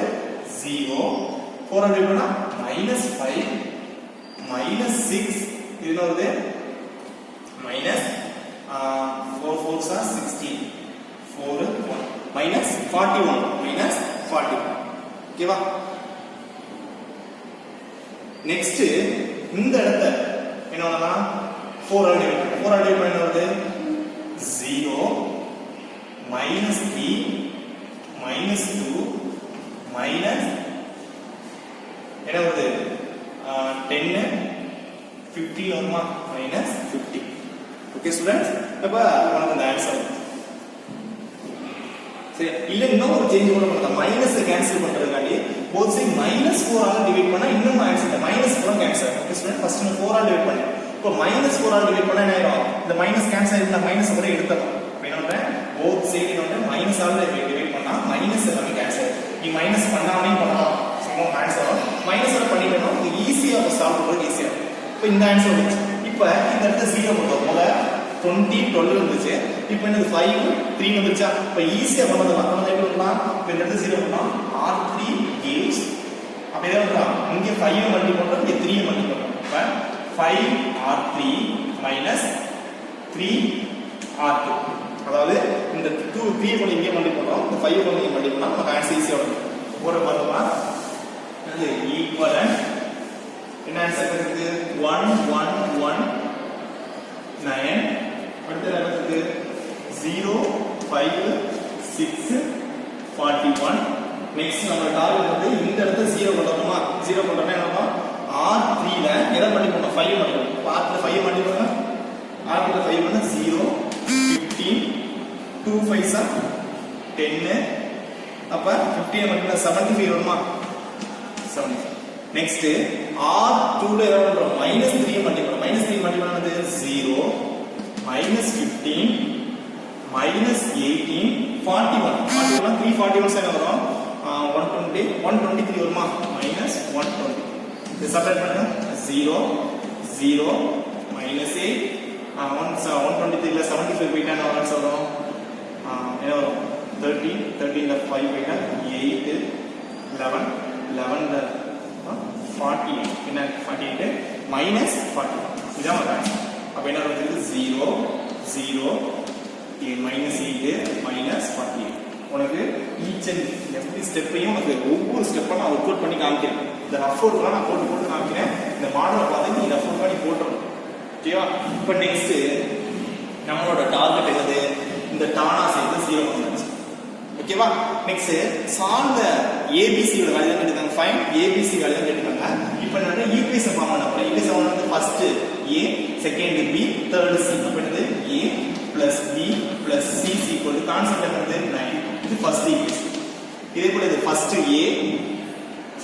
Speaker 1: 0. 4 ஆல் டிவைட் பண்ணா -5 -6. இது என்ன வருது? -4 4s are 16. 4 1 minus 41 minus 40. ஓகேவா? நெக்ஸ்ட் இந்த இடத்த என்ன பண்ணலாம்? 4 ஆல் டிவைட் பண்ணலாம். 4 ஆல் டிவைட் பண்ணா என்ன வருது? 0 minus 3 minus 2 minus என்ன வருது? 10 50 வருமா? minus 50. ஓகே ஸ்டூடண்ட்ஸ், அப்ப நமக்கு அந்த ஆன்சர் சரி. இல்ல இன்னும் ஒரு சேஞ்ச் கூட பண்ணலாம். மைனஸ் கேன்சல் பண்றதுக்காண்டி போத் சைடு -4 ஆல டிவைட் பண்ணா இன்னும் answer -4 cancel. Okay student, first நம்ம 4 ஆல டிவைட் பண்ணேன். இப்போ -4 ஆல டிவைட் பண்ணா என்ன ஆயிடும்? இந்த மைனஸ் கேன்சல் ஆயிடும்னா மைனஸ் கூட எடுத்துறோம். என்ன பண்றேன்? போத் சைடு என்ன மைனஸ் ஆல டிவைட் பண்ணா மைனஸ் எல்லாமே கேன்சல். நீ மைனஸ் பண்ணாமே பண்ணலாம். சோ ஆன்சர் மைனஸ் ஆல பண்ணிட்டோம்னா உங்களுக்கு ஈஸியா சால்வ் பண்றது ஈஸியா. இப்போ இந்த ஆன்சர் வந்துச்சு. இப்போ இந்த இடத்துல 0 போடுறோம். முதல்ல 20 12 இருந்துச்சு. இப்போ என்னது 5 3 வந்துச்சா? இப்போ ஈஸியா பண்ணலாம். நம்ம எப்படி பண்ணலாம்? இப்போ இந்த இடத்துல 0 பண்ணா R3 gives அப்ப என்ன பண்றோம்? இங்க 5 மல்டி பண்றோம், இங்க 3 மல்டி பண்றோம். அப்ப 5R3 minus 3R2. அதாவது இந்த 3 கொண்டு இங்க மல்டி பண்றோம், இந்த 5 கொண்டு இங்க மல்டி பண்ணா நமக்கு ஆன்சர் ஈஸியா வரும். போற பாருங்க. இது ஈக்குவலன்ட் என்ன ஆன்சர் இருக்கு? 1 1 1 9. அடுத்து என்ன இருக்கு? 0 5 6 41. நெக்ஸ்ட் நம்ம டார்கெட் வந்து இந்த இடத்துல 0 பண்றோமா? 0 பண்றோம்னா என்னன்னா R3 ல எதை மல்டி பண்ணோம்? 5 மல்டி பண்ணோம். R3 ல 5 மல்டி பண்ணா R3 ல 5 பண்ணா 0 15 2 5 ஆ 10. அப்ப 15 மல்டி பண்ணா 75 வருமா? 75. நெக்ஸ்ட் R2 ல எதை பண்றோம்? -3 மல்டி பண்ணோம். -3 மல்டி பண்ணா 0 -15 -18 41. 41 3 41 என்ன வரும்? 120 123 வருமா? -120. இது சப்ட்ராக்ட் பண்ணுங்க. 0 0 -8 123 ல 75 போயிட்டா என்ன வரும் சொல்றோம்? என்ன வரும்? 30 13 ல 5 போயிட்டா 8 11 11 ல 40 என்ன 48 -40. இதான் வரும். அப்ப என்ன வருது? 0 0 -8 -40. உனக்கு ஈச் அண்ட் எவ்ரி ஸ்டெப்பையும் உனக்கு ஒவ்வொரு ஸ்டெப்பா நான் ஒர்க் அவுட் பண்ணி காமிக்கிறேன். இந்த ரஃப் அவுட்லாம் நான் போட்டு காமிக்கிறேன். இந்த மாடலை பார்த்து நீ ரஃப் அவுட் பண்ணி போட்டுறணும். ஓகேவா? இப்போ நெக்ஸ்ட் நம்மளோட டார்கெட் என்னது? இந்த டானா சேர்த்து 0 பண்ணுச்சு. ஓகேவா? நெக்ஸ்ட் சால்வ் த ABC ஓட வேல்யூ கேட்டிருக்காங்க. ஃபைண்ட் ABC வேல்யூ கேட்டிருக்காங்க. இப்போ என்ன ஈக்குவேஷன் ஃபார்ம் பண்ண போறேன். ஈக்குவேஷன் வந்து first A, second B, third C. அப்ப என்னது? A plus B plus C is equal to concept என்னது? 9. இது ஃபர்ஸ்ட் ஈக்குவேஷன். இதே போல இது first A,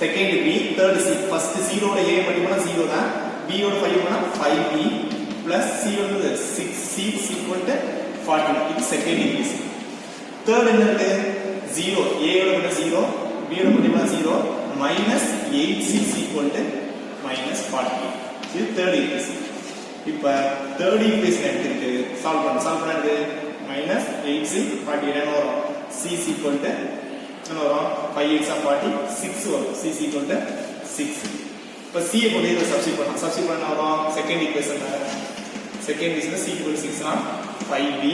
Speaker 1: second B, third C. First 0 ஓட A மல்டி பண்ணா 0 தான். B ஓட 5 பண்ணா 5B plus C ஓட 6C is equal to 40. இது செகண்ட் ஈக்குவேஷன். தேர்ட் என்னது? 0 A ஓட பண்ணா 0, B ஓட மல்டி பண்ணா 0 minus 8C is equal to minus 40. இது தேர்ட் ஈக்குவேஷன். இப்ப தேர்ட் ஈக்குவேஷன் எடுத்துட்டு சால்வ் பண்ணது -8c 40 என்ன வரும்? c is equal to என்ன வரும்? 5x 40 6 வரும். c is equal to 6. இப்ப c ஐ கொண்டு இத சப்ஸ்டிட்யூட் பண்ணா வரும் செகண்ட் ஈக்குவேஷன்ல. செகண்ட் ஈக்குவேஷன்ல c equal to 6 னா 5b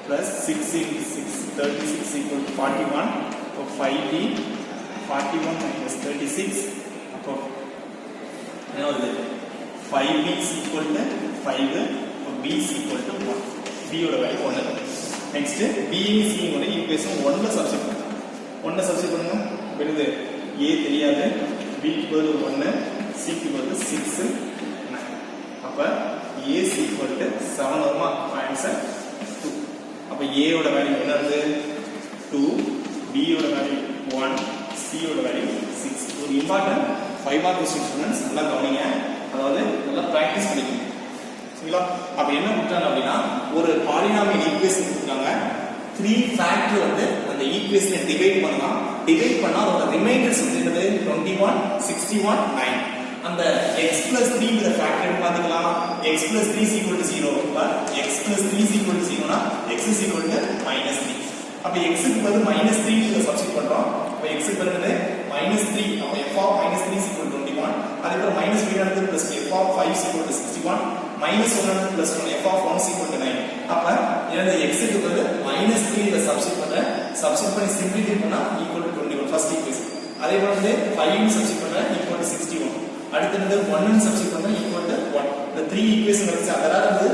Speaker 1: plus 6 into 6 36 equal to 41. அப்ப 5b 41 minus 36 அப்ப என்ன வருது? 5b is equal to 5, b is equal to 1. b ஓட வேல்யூ 1. நெக்ஸ்ட் b இன் c ஓட ஈக்குவேஷன் 1 ல சப்ஸ்டிட்யூட் பண்ணுங்க. 1 ல சப்ஸ்டிட்யூட் பண்ணுங்க. வெறுது a தெரியாது, b க்கு பதிலா 1, c க்கு பதிலா 6 9. அப்ப a is equal to 7 வருமா? ஆன்சர் 2. அப்ப a ஓட வேல்யூ என்ன வருது? 2, b ஓட வேல்யூ 1, c ஓட வேல்யூ 6. ஒரு இம்பார்ட்டன்ட் 5 மார்க் क्वेश्चन ஸ்டூடண்ட்ஸ் நல்லா கவனிங்க. அதாவது நல்லா பிராக்டீஸ் பண்ணிக்கணும். சரிங்களா? அப்ப என்ன கொடுத்தாங்க அப்படின்னா ஒரு பாலினாமியல் ஈக்குவேஷன் கொடுத்தாங்க. 3 ஃபேக்டர் வந்து அந்த ஈக்குவேஷனை டிவைட் பண்ணலாம். டிவைட் பண்ணா அதோட ரிமைண்டர்ஸ் வந்து என்னது? 21 61 9. அந்த x plus 3 ங்கற ஃபேக்டர் பாத்தீங்களா? x plus 3 is equal to 0. x plus 3 is equal to 0 னா x is equal to -3. அப்ப x க்கு பதிலா -3 க்கு சப்ஸ்டிட்யூட் பண்றோம். அப்ப x க்கு பதிலா -3. அப்ப f of -3 is equal to 21. அதுக்கு -3 அடுத்து plus f of 5 is equal to 61.
Speaker 2: -1 and +1 f of 1 is equal to 9. அப்ப எனது x க்கு பதிலா -3 ல சப்ஸ்டிட் பண்றேன். சப்ஸ்டிட் பண்ணி சிம்பிளிஃபை பண்ணா equal to 21 ஃபர்ஸ்ட் ஈக்குவேஷன். அதே போல 5 ன்னு சப்ஸ்டிட் பண்றேன் equal to 61. அடுத்து 1 ன்னு சப்ஸ்டிட் பண்றேன் equal to 1. இந்த 3 ஈக்குவேஷன் கிடைச்சு அதாவது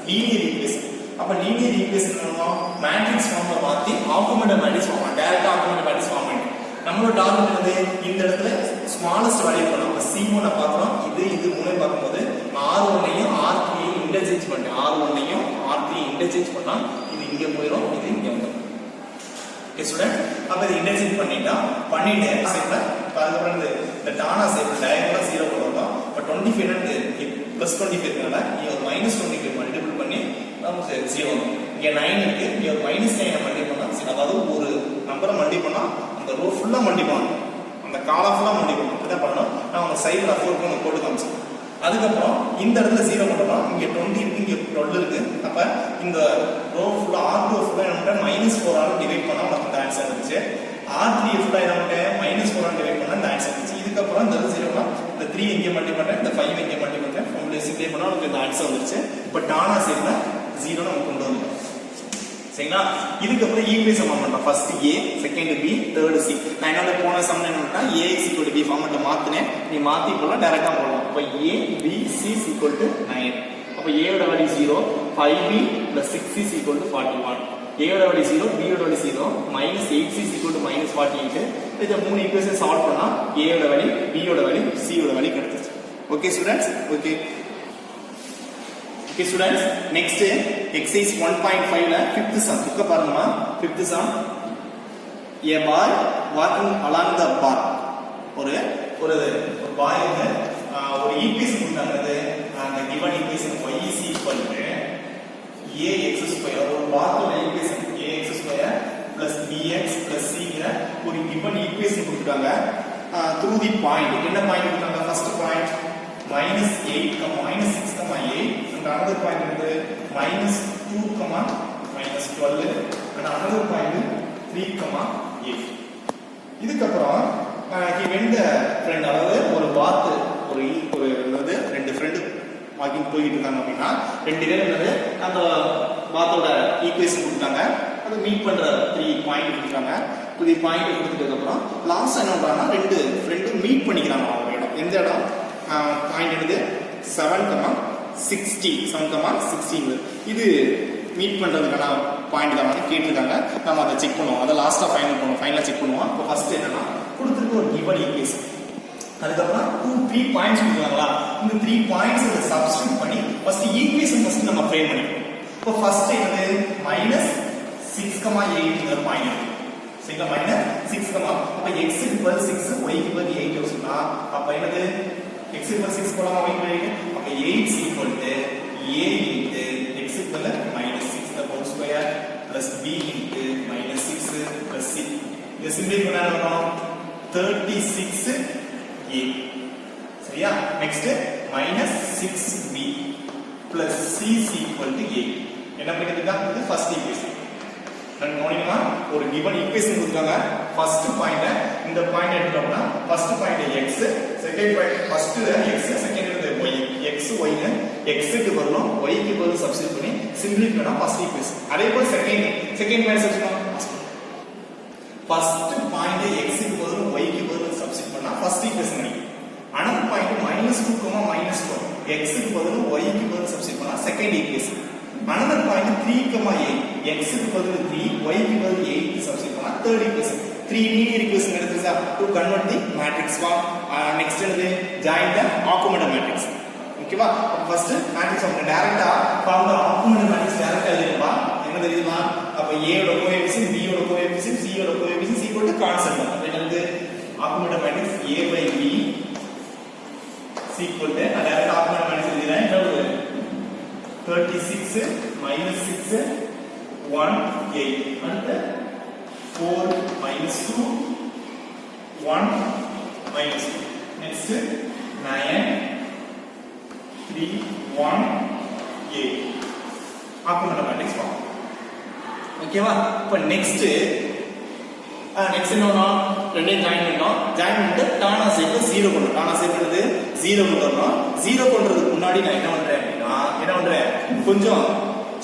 Speaker 2: லீனியர் ஈக்குவேஷன். அப்ப லீனியர் ஈக்குவேஷன் என்னன்னா மேட்ரிக்ஸ் ஃபார்ம்ல மாத்தி ஆகுமெண்டட் மேட்ரிக்ஸ் ஃபார்ம் டைரக்டா ஆகுமெண்டட் மேட்ரிக்ஸ் ஃபார்ம் பண்ணி நம்மளோட டார்கெட் என்னது இந்த இடத்துல ஸ்மாலஸ்ட் வேல்யூ பண்ணோம். அப்ப C1 பார்க்கறோம். இது மூணே பார்க்கும்போது R1 ஐயும் R3 ஐயும் இன்டர்சேஞ்ச் பண்ணிட்டேன். R1 ஐயும் R3 இன்டர்சேஞ்ச் பண்ணா இது இங்க போயிடும், இது இங்க வந்துரும். ஓகே ஸ்டூடண்ட், அப்ப இது இன்டர்சேஞ்ச் பண்ணிட்டு சேப்ல அதுக்கப்புறம் இந்த டானா சேப்ல டயகனலா 0 போடுறோம். அப்ப 25 ன்னு +25 இருக்கனால இங்க ஒரு -25 மல்டிபிள் பண்ணி நமக்கு 0. இங்க 9 இருக்கு, இங்க ஒரு -9 மல்டிபிள் பண்ணா அதாவது ஒரு நம்பரை மல்டிபிள் பண்ணா அந்த ரோ ஃபுல்லா மல்டிபிள் பண்ணணும், அந்த காலம் ஃபுல்லா மல்டிபிள் பண்ணணும். இத பண்ணனும். நான் அந்த சைடுல 4 போட்டு காமிச்சேன். அதுக்கப்புறம் இந்த இடத்துல 0 போட்டோம். இங்க 20 இருக்கு, இங்க 12 இருக்கு. அப்ப இந்த ரோ ஃபுல்லா R2 ஃபுல்லா என்ன -4 ஆல டிவைட் பண்ணா நமக்கு இந்த ஆன்சர் வந்துச்சு. R3 ஃபுல்லா என்ன -4 ஆல டிவைட் பண்ணா இந்த ஆன்சர் வந்துச்சு. இதுக்கப்புறம் இந்த 0 இந்த 3 இங்க மல்டிபிள் பண்றேன், இந்த 5 இங்க மல்டிபிள் பண்றேன். ஃபார்முலா சிம்பிளை பண்ணா நமக்கு இந்த ஆன்சர் வந்துச்சு. பட் டானா சேப்ல 0 நம்ம கொண்டு வந்துட்டோம். சரிங்களா? இதுக்கு அப்புறம் ஈக்குவேஷன் ஃபார்ம் பண்றோம். First A, second B, third C. நான் என்னோட போன சம் என்னன்னா Ax = B ஃபார்மட்ல மாத்துனேன். நீ மாத்தி போடலாம், டைரக்டா போடலாம். அப்ப A, B, C = 9. அப்ப A யோட வேல்யூ 0, 5B + 6C = 41. A யோட வேல்யூ 0, B யோட வேல்யூ 0, -8C = -48. இத மூணு ஈக்குவேஷன் சால்வ் பண்ணா A யோட வேல்யூ, B யோட வேல்யூ, C யோட வேல்யூ கிடைச்சிருச்சு. Okay students? Okay. Okay students, next exercise 1.5 ல 5th sum புக்க பாருங்கமா. 5th sum, a boy walking along the park. ஒரு boy வந்து ஒரு ஈக்குவேஷன் கொடுத்தாங்க. அந்த given equation y is equal to ax² ஒரு பார்க்கோட equation ax² plus bx plus c ங்கற ஒரு given equation கொடுத்தாங்க. through the point, என்ன பாயிண்ட் கொடுத்தாங்க? First point -8, -6, -8 and another point is -2, -12 and another point 3, 8. இதுக்கு அப்புறம் he went the friend, அதாவது ஒரு பாத் ஒரு என்னது ரெண்டு ஃப்ரெண்ட் வாக்கிங் போயிட்டு இருக்காங்க அப்படின்னா ரெண்டு பேரும் என்னது அந்த பாத்தோட ஈக்குவேஷன் கொடுத்தாங்க. அது மீட் பண்ற 3 பாயிண்ட் கொடுத்தாங்க. 3 பாயிண்ட் கொடுத்ததுக்கு அப்புறம் லாஸ்ட் என்ன பண்றாங்கன்னா ரெண்டு ஃப்ரெண்டும் மீட் பண்ணிக்கிறாங்க. அவங்க இடம் எந்த இடம்? பாயிண்ட் என்னது 7,16 இது மீட் பண்றதுக்கான பாயிண்ட் தான் கேட்டிருக்காங்க. நம்ம அதை செக் பண்ணுவோம். அதை லாஸ்டா ஃபைனலா செக் பண்ணுவோம். இப்போ ஃபர்ஸ்ட் என்னன்னா கொடுத்துருக்கு ஒரு given equation. அதுக்கப்புறம் 3 பாயிண்ட்ஸ் கொடுத்தாங்களா, இந்த 3 பாயிண்ட்ஸ் சப்ஸ்டிட்யூட் பண்ணி ஃபர்ஸ்ட் ஈக்குவேஷன் ஃபர்ஸ்ட் நம்ம ஃப்ரேம் பண்ணிக்கணும். இப்போ ஃபர்ஸ்ட் என்னது -6,8ங்கிற பாயிண்ட். சரிங்களா? -6, அப்ப x க்கு பதில் 6, y க்கு பதில் 8 வச்சுனா அப்ப என்னது x க்கு பதில் 6 போலாமா, y க்கு பதில் 8. அப்ப 8 = a into x க்கு பதில் -6 the whole square plus b into -6 plus c. இது சிம்பிள் பண்ணா வரும் 36a. சரியா? Next -6b plus c = 8. என்ன பண்ணிருக்கா? இது ஃபர்ஸ்ட் ஈக்குவேஷன். நான் கவனிக்கமா ஒரு given equation கொடுத்தாங்க. ஃபர்ஸ்ட் பாயிண்ட் இந்த பாயிண்ட் எடுத்தோம்னா first point x, second point first x, second இது y. x y னு x க்கு பதிலா y க்கு பதிலா சப்ஸ்டிட்யூட் பண்ணி சிம்பிளிஃபை பண்ணா ஃபர்ஸ்ட் ஈக்குவேஷன். அதே போல செகண்ட் பாயிண்ட் சப்ஸ்டிட்யூட் பண்ணா ஃபர்ஸ்ட் பாயிண்ட் x க்கு பதிலா y க்கு பதிலா சப்ஸ்டிட்யூட் பண்ணா ஃபர்ஸ்ட் ஈக்குவேஷன் கிடைக்கும். அனதர் பாயிண்ட் -2, -12 x க்கு பதிலா y க்கு பதிலா சப்ஸ்டிட்யூட் பண்ணா second equation. another point 3,8 x க்கு பதிலா 3 y க்கு பதிலா 8 சப்ஸ்டிட்யூட் பண்ணா third equation. 3 linear equation எடுத்துச்சா to convert the matrix form. next என்னது join the augmented matrix. ஓகேவா? ஃபர்ஸ்ட் மேட்ரிக்ஸ் ஆஃப் டைரக்டா ஃபார்ம் தி augmented matrix டைரக்டா எழுதிரலாம். என்ன தெரியுமா? அப்ப a யோட கோஎஃபிஷியன்ட், b யோட கோஎஃபிஷியன்ட், c யோட கோஎஃபிஷியன்ட் = கான்ஸ்டன்ட். அப்ப என்னது augmented matrix a/b = டைரக்டா augmented matrix எழுதிறேன். என்னது 36 -6 1 8 அடுத்து 4 -2 1 -2 next 9 3 1 8 augmented matrix form. ஓகேவா? இப்போ நெக்ஸ்ட் என்னன்னா ரெண்டையும் ஜாயின் பண்ணிட்டு டானா சேப்ல 0 கொண்டு 0 கொண்டு வரணும். 0 கொண்டதுக்கு முன்னாடி நான் என்ன பண்றேன் அப்படின்னா என்ன பண்றேன் கொஞ்சம்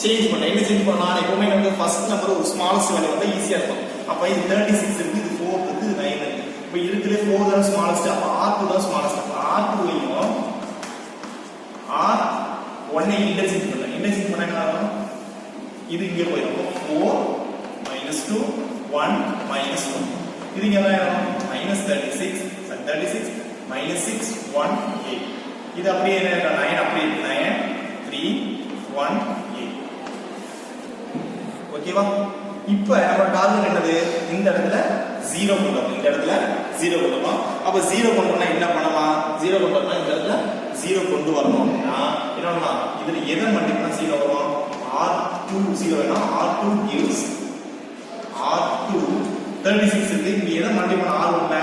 Speaker 2: சேஞ்ச் பண்ண என்ன சேஞ்ச் பண்ணலாம் எப்பவுமே நமக்கு ஃபர்ஸ்ட் நம்பர் ஒரு ஸ்மாலஸ்ட் வேல்யூ வந்தா ஈஸியா இருக்கும் அப்ப இது 36 இருக்கு இது 4 இருக்கு இது 9 இருக்கு இப்ப இருக்குலே 4 தான் ஸ்மாலஸ்ட் அப்ப R2 தான் ஸ்மாலஸ்ட் அப்ப R2 ஐயும் R1 ஐ இன்டர்சேஞ்ச் பண்ணா என்ன ஆகும் இது இங்க போயிடும் 4 2 1 2 இது இங்க என்ன ஆகும் -36 -6 1 8 இது அப்படியே என்ன 9 அப்படியே 9 3 1 8 ஓகேவா இப்போ நம்ம டார்கெட் என்னது இந்த இடத்துல 0 கொண்டு வரணும் இந்த இடத்துல 0 கொண்டு வரணும் அப்ப 0 கொண்டு வரணும் என்ன பண்ணலாம் 0 கொண்டு வரணும் இந்த இடத்துல 0 கொண்டு வரணும் அப்படினா என்ன பண்ணலாம் இதுல எதை மல்டிப்ளை 0 வரும் R2 0 வேணா R2 gives R2 36 இருக்கு இங்க எதை மல்டிப்ளை R1 ல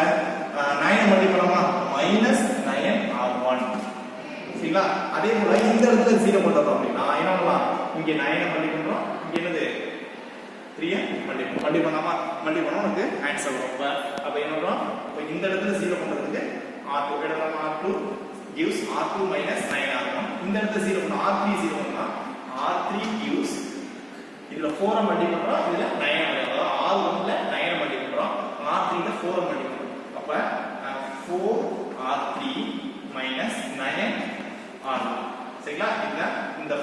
Speaker 2: 9 மல்டிப்ளை பண்ணோமா -9 R1 சரிங்களா அதே போல இந்த இடத்துல 0 கொண்டு வரணும் அப்படினா என்ன பண்ணலாம் இங்க 9 மல்டிப்ளை பண்றோம் இங்க என்னது 3 மல்டிப்ளை பண்ணாமா மல்டிப்ளை பண்ணா நமக்கு ஆன்சர் வரும் அப்ப என்ன பண்றோம் இப்போ இந்த இடத்துல 0 பண்றதுக்கு R2 எடுத்தோம் R2 gives R2 -9 R1 இந்த இடத்துல 0 பண்ணா R3 0 பண்ணா R3 gives இதுல 4 மல்டிப்ளை பண்றோம் இதுல 9 மல்டிப்ளை பண்றோம் R1 ல 9 மல்டிப்ளை பண்றோம் R3 ல 4 மல்டிப்ளை பண்றோம் அப்ப 4R3 -9 R1 சரிங்களா இந்த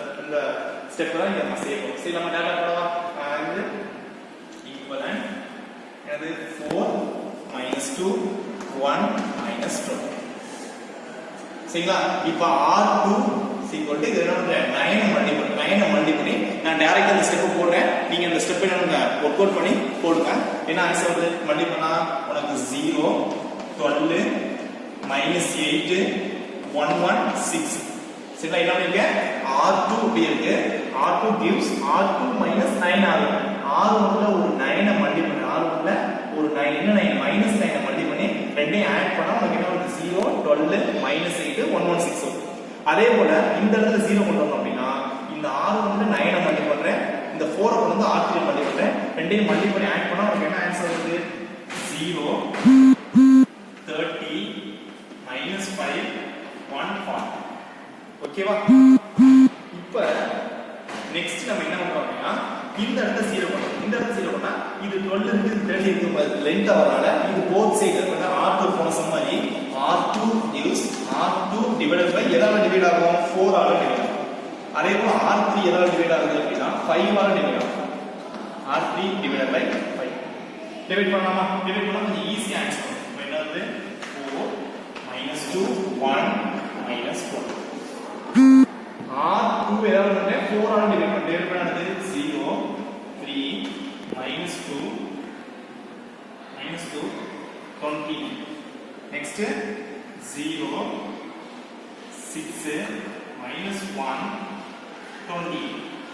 Speaker 2: ஸ்டெப் தான் இங்க நம்ம செய்யணும் சரி நம்ம டேட்டா போடலாம் இது ஈக்குவலன்ட் அது 4 -2 1 -2 சரிங்களா இப்போ R2 = இது என்ன 9 மல்டிப்ளை நான் டைரக்டா இந்த ஸ்டெப் போடுறேன் நீங்க இந்த ஸ்டெப் என்ன வொர்க் அவுட் பண்ணி போடுங்க என்ன ஆன்சர் வருது மல்டிப்ளை பண்ணா உனக்கு 0 12 -8 11 6 சரிங்களா என்ன நீங்க R2 இப்படி இருக்கு R2 gives R2 -9 R1 R1 ல ஒரு 9 மல்டிப்ளை பண்ணி R1 ல ஒரு 9 என்ன 9 -9 மல்டிப்ளை பண்ணி ரெண்டையும் ஆட் பண்ணா உங்களுக்கு என்ன வருது 0 12 -8 116 வரும் அதே போல இந்த இடத்துல 0 கொண்டு வரணும் அப்படினா இந்த R1 ல 9 மல்டிப்ளை பண்றேன் இந்த 4 கொண்டு வந்து R3 ல மல்டிப்ளை பண்றேன் ரெண்டையும் மல்டிப்ளை பண்ணி ஆட் பண்ணா உங்களுக்கு என்ன ஆன்சர் வருது 0 30 -5 140 ஓகேவா இப்போ நெக்ஸ்ட் நம்ம என்ன பண்றோம் அப்படினா இந்த இடத்துல 0 பண்ணோம் இந்த இடத்துல 0 பண்ணா இது 12 இருக்கு இது 30 இருக்கு லெந்த் வரனால இது போத் சைடு பண்ணா R2 போன சமமாரி R2 gives R2 divided by எதால டிவைட் ஆகும் 4 ஆல டிவைட் ஆகும் அதே போல R3 எதால டிவைட் ஆகுது அப்படினா 5 ஆல டிவைட் ஆகும் R3 divided by 5 டிவைட் பண்ணலாமா டிவைட் பண்ணா கொஞ்சம் ஈஸியா ஆன்சர் வரும் என்ன வருது 4 -2 1 -4 R2 எதாவது வந்து 4 ஆல டிவைட் பண்ணது 0 3 -2 20 next 0 6 -1 20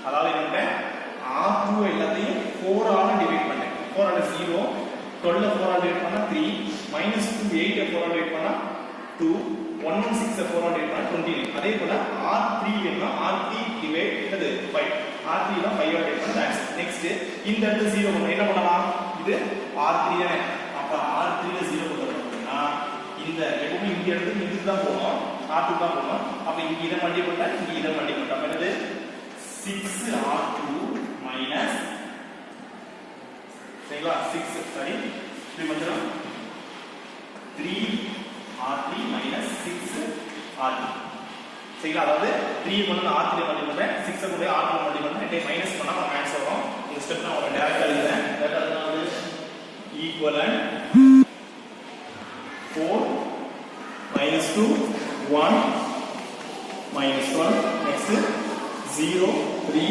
Speaker 2: அதாவது என்ன R2 எல்லாத்தையும் 4 ஆல டிவைட் பண்ணேன் 4 ஆல 0 12 4 ஆல டிவைட் பண்ணா 3 -2 8 4 ஆல டிவைட் பண்ணா 2 116 4 ஆல் டிவைட் பண்ணா 20 அதே போல R3 வேணும்னா R3 டிவைட் என்னது 5 R3 ல 5 ஆல் டிவைட் பண்ணா ஆன்சர் நெக்ஸ்ட் இந்த இடத்துல 0 பண்ணா என்ன பண்ணலாம் இது R3 தானே அப்ப R3 ல 0 போடணும்னா இந்த எப்பவுமே இந்த இடத்துக்கு இதுக்கு தான் போவோம் R2 தான் போவோம் அப்ப இங்க இத மல்டிப்ளை பண்ணா இங்க இத மல்டிப்ளை பண்ணா என்னது 6R2 மைனஸ் சரிங்களா 6 சாரி இது மட்டும் 3R3 minus 6R3 சரிங்களா அதாவது 3 கொண்டு R3 மல்டிப்ளை பண்றேன் 6 கொண்டு R2 மல்டிப்ளை பண்றேன் ரெண்டே மைனஸ் பண்ணா நமக்கு ஆன்சர் வரும் இந்த ஸ்டெப் நான் உங்களுக்கு டைரக்டா எழுதுறேன் தட் அதாவது ஈக்குவலன்ட் 4 -2 1 -12 next 0 3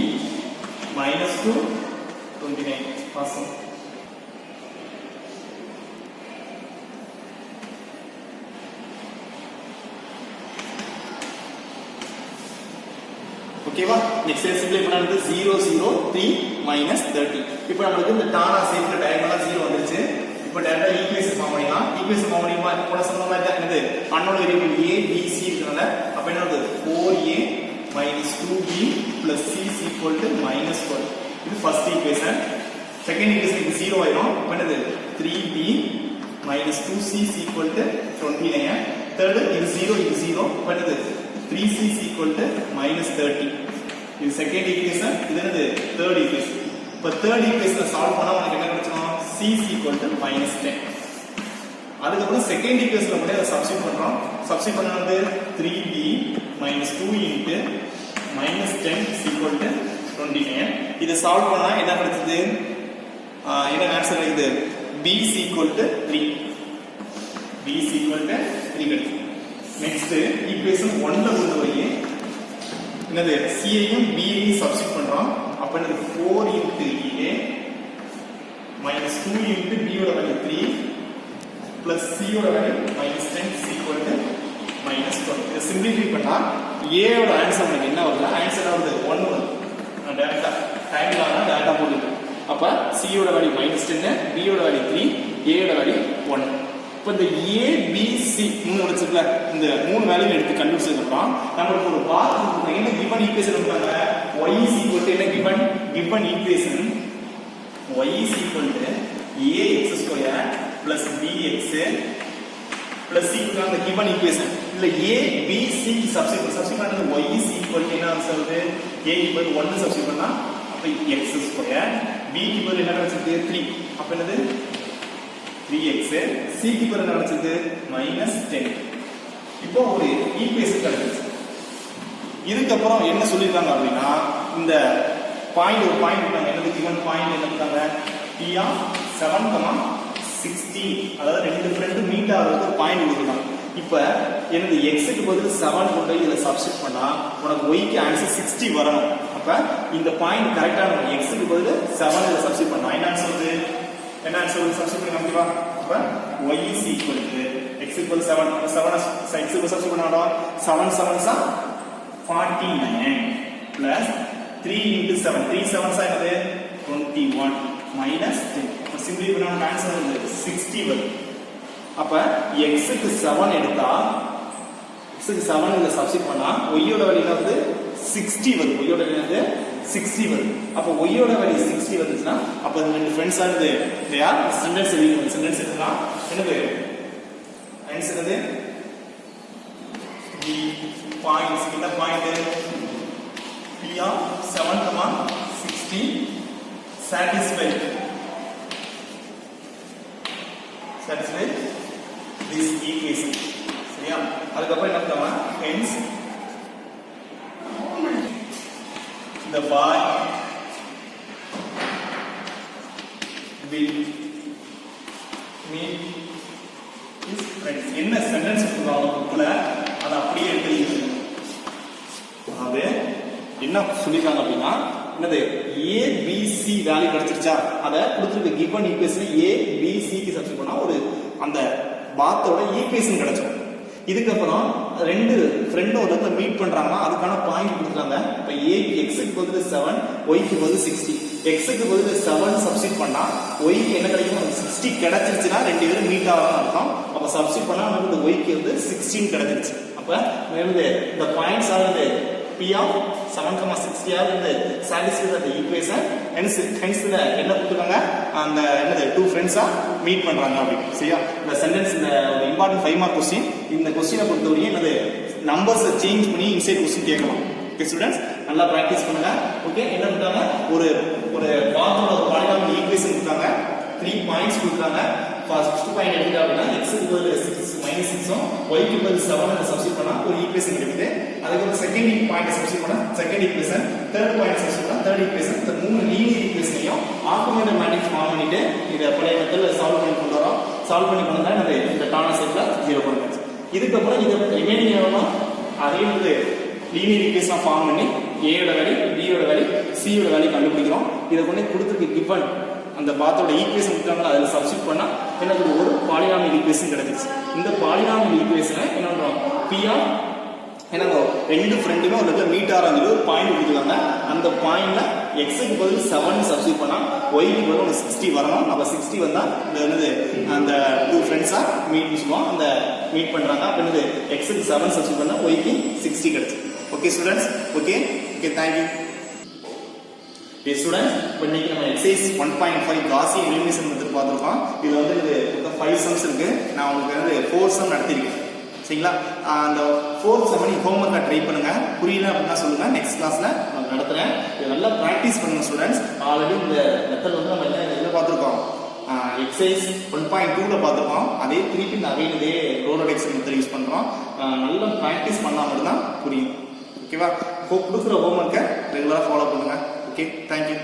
Speaker 2: -2 29 awesome ஓகேவா நெக்ஸ்ட் சிம்பிளை பண்ணது 0 0 3 -30 இப்போ நமக்கு இந்த டானா சேஃப்ல டயகனலா 0 வந்துருச்சு இப்போ டைரக்டா ஈக்குவேஷன் ஃபார்ம் பண்ணிடலாம் ஈக்குவேஷன் ஃபார்ம் பண்ணிமா போன சொன்ன மாதிரி தான் என்னது unknown variable a b c இருக்கனால அப்ப என்ன வருது 4a -2b c = -12 இது ஃபர்ஸ்ட் ஈக்குவேஷன் செகண்ட் ஈக்குவேஷன் இது 0 ஆயிடும் அப்ப என்னது 3b -2c = 29 தேர்ட் இது 0 அப்ப என்னது 3
Speaker 1: 3c is equal to minus 30. இது செகண்ட் ஈக்குவேஷன், இது என்னது தேர்ட் ஈக்குவேஷன். இப்போ தேர்ட் ஈக்குவேஷனை சால்வ் பண்ணா உங்களுக்கு என்ன கிடைச்சிடும்? c is equal to minus 10. அதுக்கப்புறம் செகண்ட் ஈக்குவேஷன்ல கூட அதை சப்ஸ்டிட் பண்றோம். சப்ஸ்டிட் பண்ணா வந்து 3b minus 2 into minus 10 is equal to 29. இதை சால்வ் பண்ணா என்ன கிடைச்சது? என்ன ஆன்சர் கிடைக்குது? b is equal to 3. b is equal to 3 கிடைக்கும். நெக்ஸ்ட் ஈக்குவேஷன் 1ல கொண்டு போய் என்னது c ஐயும் b ஐயும் சப்ஸ்டிட் பண்றோம். அப்ப என்னது 4 into a minus 2 into b ஓட வேல்யூ 3 plus c ஓட value minus 10 is equal to minus 12. இதை சிம்பிளிஃபை பண்ணா a ஓட ஆன்சர் நமக்கு என்ன வருது? ஆன்சர் வருது 1 வருது. நான் டைரக்டா டைம்லானா டைரக்டா போடுறேன். அப்ப c ஓட வேல்யூ -10, b ஓட வேல்யூ 3, a ஓட வேல்யூ 1. இப்போ இந்த a b c மூணு வச்சிருக்கல, இந்த மூணு வேல்யூ எடுத்து கண்டுபிடிச்சதுக்கு அப்புறம் நமக்கு ஒரு பாத் கொடுத்தாங்க. என்ன given equation கொடுத்தாங்க? y is equal to என்ன given equation y is equal to ax square plus bx plus c கொடுத்தாங்க given equation. இல்ல a b c க்கு சப்ஸ்டிட் பண்ணா y is equal to என்ன ஆன்சர் வருது? a க்கு 1 சப்ஸ்டிட் பண்ணா அப்ப x ஸ்கொயர், b க்கு பதில் என்ன கிடைச்சது? 3. அப்ப என்னது 3x, c க்கு பதில் என்ன கிடைச்சது? -10. இப்போ ஒரு ஈக்குவேஷன் கிடைச்சிருச்சு. இதுக்கு அப்புறம் என்ன சொல்லிருக்காங்க அப்படின்னா, இந்த பாயிண்ட் ஒரு பாயிண்ட் கொடுத்தாங்க. என்னது given பாயிண்ட் என்ன கொடுத்தாங்க? p of 7, 16, அதாவது ரெண்டு ஃப்ரெண்ட் மீட் ஆகிறதுக்கு ஒரு பாயிண்ட் கொடுத்துருக்காங்க. இப்போ என்னது x க்கு பதில் 7 கொண்டு போய் இதில் சப்ஸ்டிட் பண்ணா உனக்கு y க்கு ஆன்சர் 60 வரணும். அப்ப இந்த பாயிண்ட் கரெக்டா நம்ம x க்கு பதில் 7 இதில் சப்ஸ்டிட் பண்ணா என்ன ஆன்சர் வருது? என்ன ஆன்சர் வருது? சப்ஸ்டிட் பண்ணி காமிக்கவா? அப்ப y is equal to x க்கு பதில் 7, 7 x க்கு substitute பண்ணாடா 7 7s are 49 plus 3 into 7, 3 7s are என்னது? 21 minus 10. அப்ப சிம்பிளி பண்ணா நமக்கு ஆன்சர் வந்து 60 வருது. அப்ப x க்கு 7 எடுத்தா x க்கு 7 இதில் சப்ஸ்டிட் பண்ணா y யோட வேல்யூ வந்து 60 வருது. y யோட வேல்யூ வந்து 60 வருது. அப்ப y யோட வேல்யூ 60 வந்துச்சுன்னா அப்ப இந்த ரெண்டு ஃப்ரெண்ட்ஸ் ஆனது they are சென்டென்ஸ் எழுதிக்கணும். சென்டென்ஸ் எழுதலாம். என்னது ஆன்சர் என்னது? the points இந்த point p of 7, 60 satisfy this equation. சரியா? அதுக்கப்புறம் என்ன பண்ணலாம்? hence the boy will meet his friends. என்ன சென்டென்ஸ் கொடுக்குறாங்க அதை அப்படியே எழுதிங்க. அதாவது என்ன சொல்லிருக்காங்க அப்படின்னா, என்னது a b c வேல்யூ கிடைச்சிருச்சா அதை கொடுத்துருக்க given equation a b c க்கு சப்ஸ்டிட் பண்ணா ஒரு அந்த பாத்தோட ஈக்குவேஷன் கிடைச்சிடும். இதுக்கப்புறம் ரெண்டு ஃப்ரெண்ட் ஒரு இடத்துல மீட் பண்றாங்கன்னா அதுக்கான பாயிண்ட் கொடுத்துருக்காங்க. இப்போ a க்கு x க்கு பதில் 7, y க்கு பதில் 60. x க்கு பதில் 7 சப்ஸ்டிட் பண்ணா y க்கு என்ன கிடைக்கும்? 60 கிடைச்சிருச்சுன்னா ரெண்டு பேரும் மீட் ஆகணும்னு அர்த்தம். அப்ப சப்ஸ்டிட் பண்ணா நமக்கு y க்கு வந்து 16 கிடைச்சிருச்சு. அப்ப இந்த பாயிண்ட்ஸ் ஆனது p of 7, 60 ஆனது satisfy the equation. hence என்ன கொடுத்துருக்காங்க? அந்த என்னது டூ ஃப்ரெண்ட்ஸா மீட் பண்றாங்க அப்படி. சரியா? இந்த சென்டென்ஸ் இந்த இம்பார்ட்டன்ட் 5 மார்க் கொஸ்டின். இந்த கொஸ்டினை பொறுத்தவரைக்கும் என்னது நம்பர்ஸை சேஞ்ச் பண்ணி இன்சைட் கொஸ்டின் கேட்கலாம். ஓகே ஸ்டூடெண்ட்ஸ், நல்லா பிராக்டிஸ் பண்ணுங்க. ஓகே, என்ன கொடுத்தாங்க? ஒரு பாத்தோட ஒரு பாலினாமியல் ஈக்குவேஷன் கொடுத்தாங்க. 3 பாயிண்ட்ஸ் கொடுத்தாங்க. ஃபர்ஸ்ட் பாயிண்ட் எடுத்துட்டா அப்படின்னா x க்கு பதில் -6 y க்கு பதில் 7 அதை சப்ஸ்டிட் பண்ணா ஒரு ஈக்குவேஷன் கிடைக்குது. அதுக்கப்புறம் செகண்ட் பாயிண்ட் சப்ஸ்டிட் பண்ணா second equation, third point substitute பண்ணா தேர்ட் ஈக்குவேஷன். இந்த மூணு லீனியர் ஈக்குவேஷனையும் ஆர்குமெண்டல் மேட்ரிக்ஸ் ஃபார்ம் பண்ணிட்டு இதை பழைய மெத்தட்ல சால்வ் பண்ணி கொண்டு வரோம். சால்வ் பண்ணி கொண்டு வந்தா நம்ம இந்த கார்னர் சைட்ல 0 பண்ணுங்க. இதுக்கப்புறம் இது ரிமைனிங் எவ்வளோ அதே வந்து லீனியர் ஈக்குவேஷன் ஃபார்ம் பண்ணி a யோட வேல்யூ, b யோட வேல்யூ, c யோட வேல்யூ கண்டுபிடிக்கிறோம். இதை கொண்டு கொடுத்துருக்கு given அந்த பாத்தோட ஈக்குவேஷன் கொடுத்தாங்களா அதில் சப்ஸ்டிட் பண்ணா எனக்கு ஒரு பாலினாமியல் ஈக்குவேஷன் கிடைச்சிருச்சு. இந்த பாலினாமியல் ஈக்குவேஷனை என்ன பண்றோம்? p ஆஃப் என்னங்க ரெண்டு ஃப்ரெண்டுமே ஒரு இடத்துல மீட் ஆகிறாங்க ஒரு பாயிண்ட் கொடுத்துருக்காங்க. அந்த பாயிண்ட்ல x க்கு பதில் 7 சப்ஸ்டிட் பண்ணா y க்கு பதில் 60 வரணும். அப்ப 60 வந்தா இந்த என்னது அந்த டூ ஃப்ரெண்ட்ஸா மீட் பண்ணுவோம். அந்த மீட் பண்றாங்க. அப்ப என்னது x க்கு 7 சப்ஸ்டிட் பண்ணா y க்கு 60 கிடைச்சு. Okay students, okay thank you. Students, இப்போ இன்னைக்கு நம்ம எக்ஸசைஸ் 1.5 காஸியன் எலிமினேஷன் மெத்தட் பார்த்துருக்கோம். இதுல வந்து இது 5 சம்ஸ் இருக்கு. நான் உங்களுக்கு வந்து 4 சம் நடத்திருக்கேன். சரிங்களா? அந்த 4th செம் நீங்க ஹோம்ஒர்க்கை ட்ரை பண்ணுங்க. புரியல அப்படின்னா சொல்லுங்க, நெக்ஸ்ட் கிளாஸ்ல நான் நடத்துறேன். இதை நல்லா ப்ராக்டிஸ் பண்ணுங்க ஸ்டூடெண்ட்ஸ். ஆல்ரெடி இந்த மெத்தட் வந்து நம்ம என்ன பார்த்துருக்கோம், எக்ஸசைஸ் 1.2ல பார்த்துருக்கோம். அதே திருப்பி நிறைய இதே ரோலர் எக்ஸல் மெத்தட் யூஸ் பண்றோம். நல்லா ப்ராக்டிஸ் பண்ணா மட்டும் தான் புரியும். ஓகேவா? கொடுக்குற ஹோம்ஒர்க்கை ரெகுலராக ஃபாலோ பண்ணுங்க. Okay, thank you.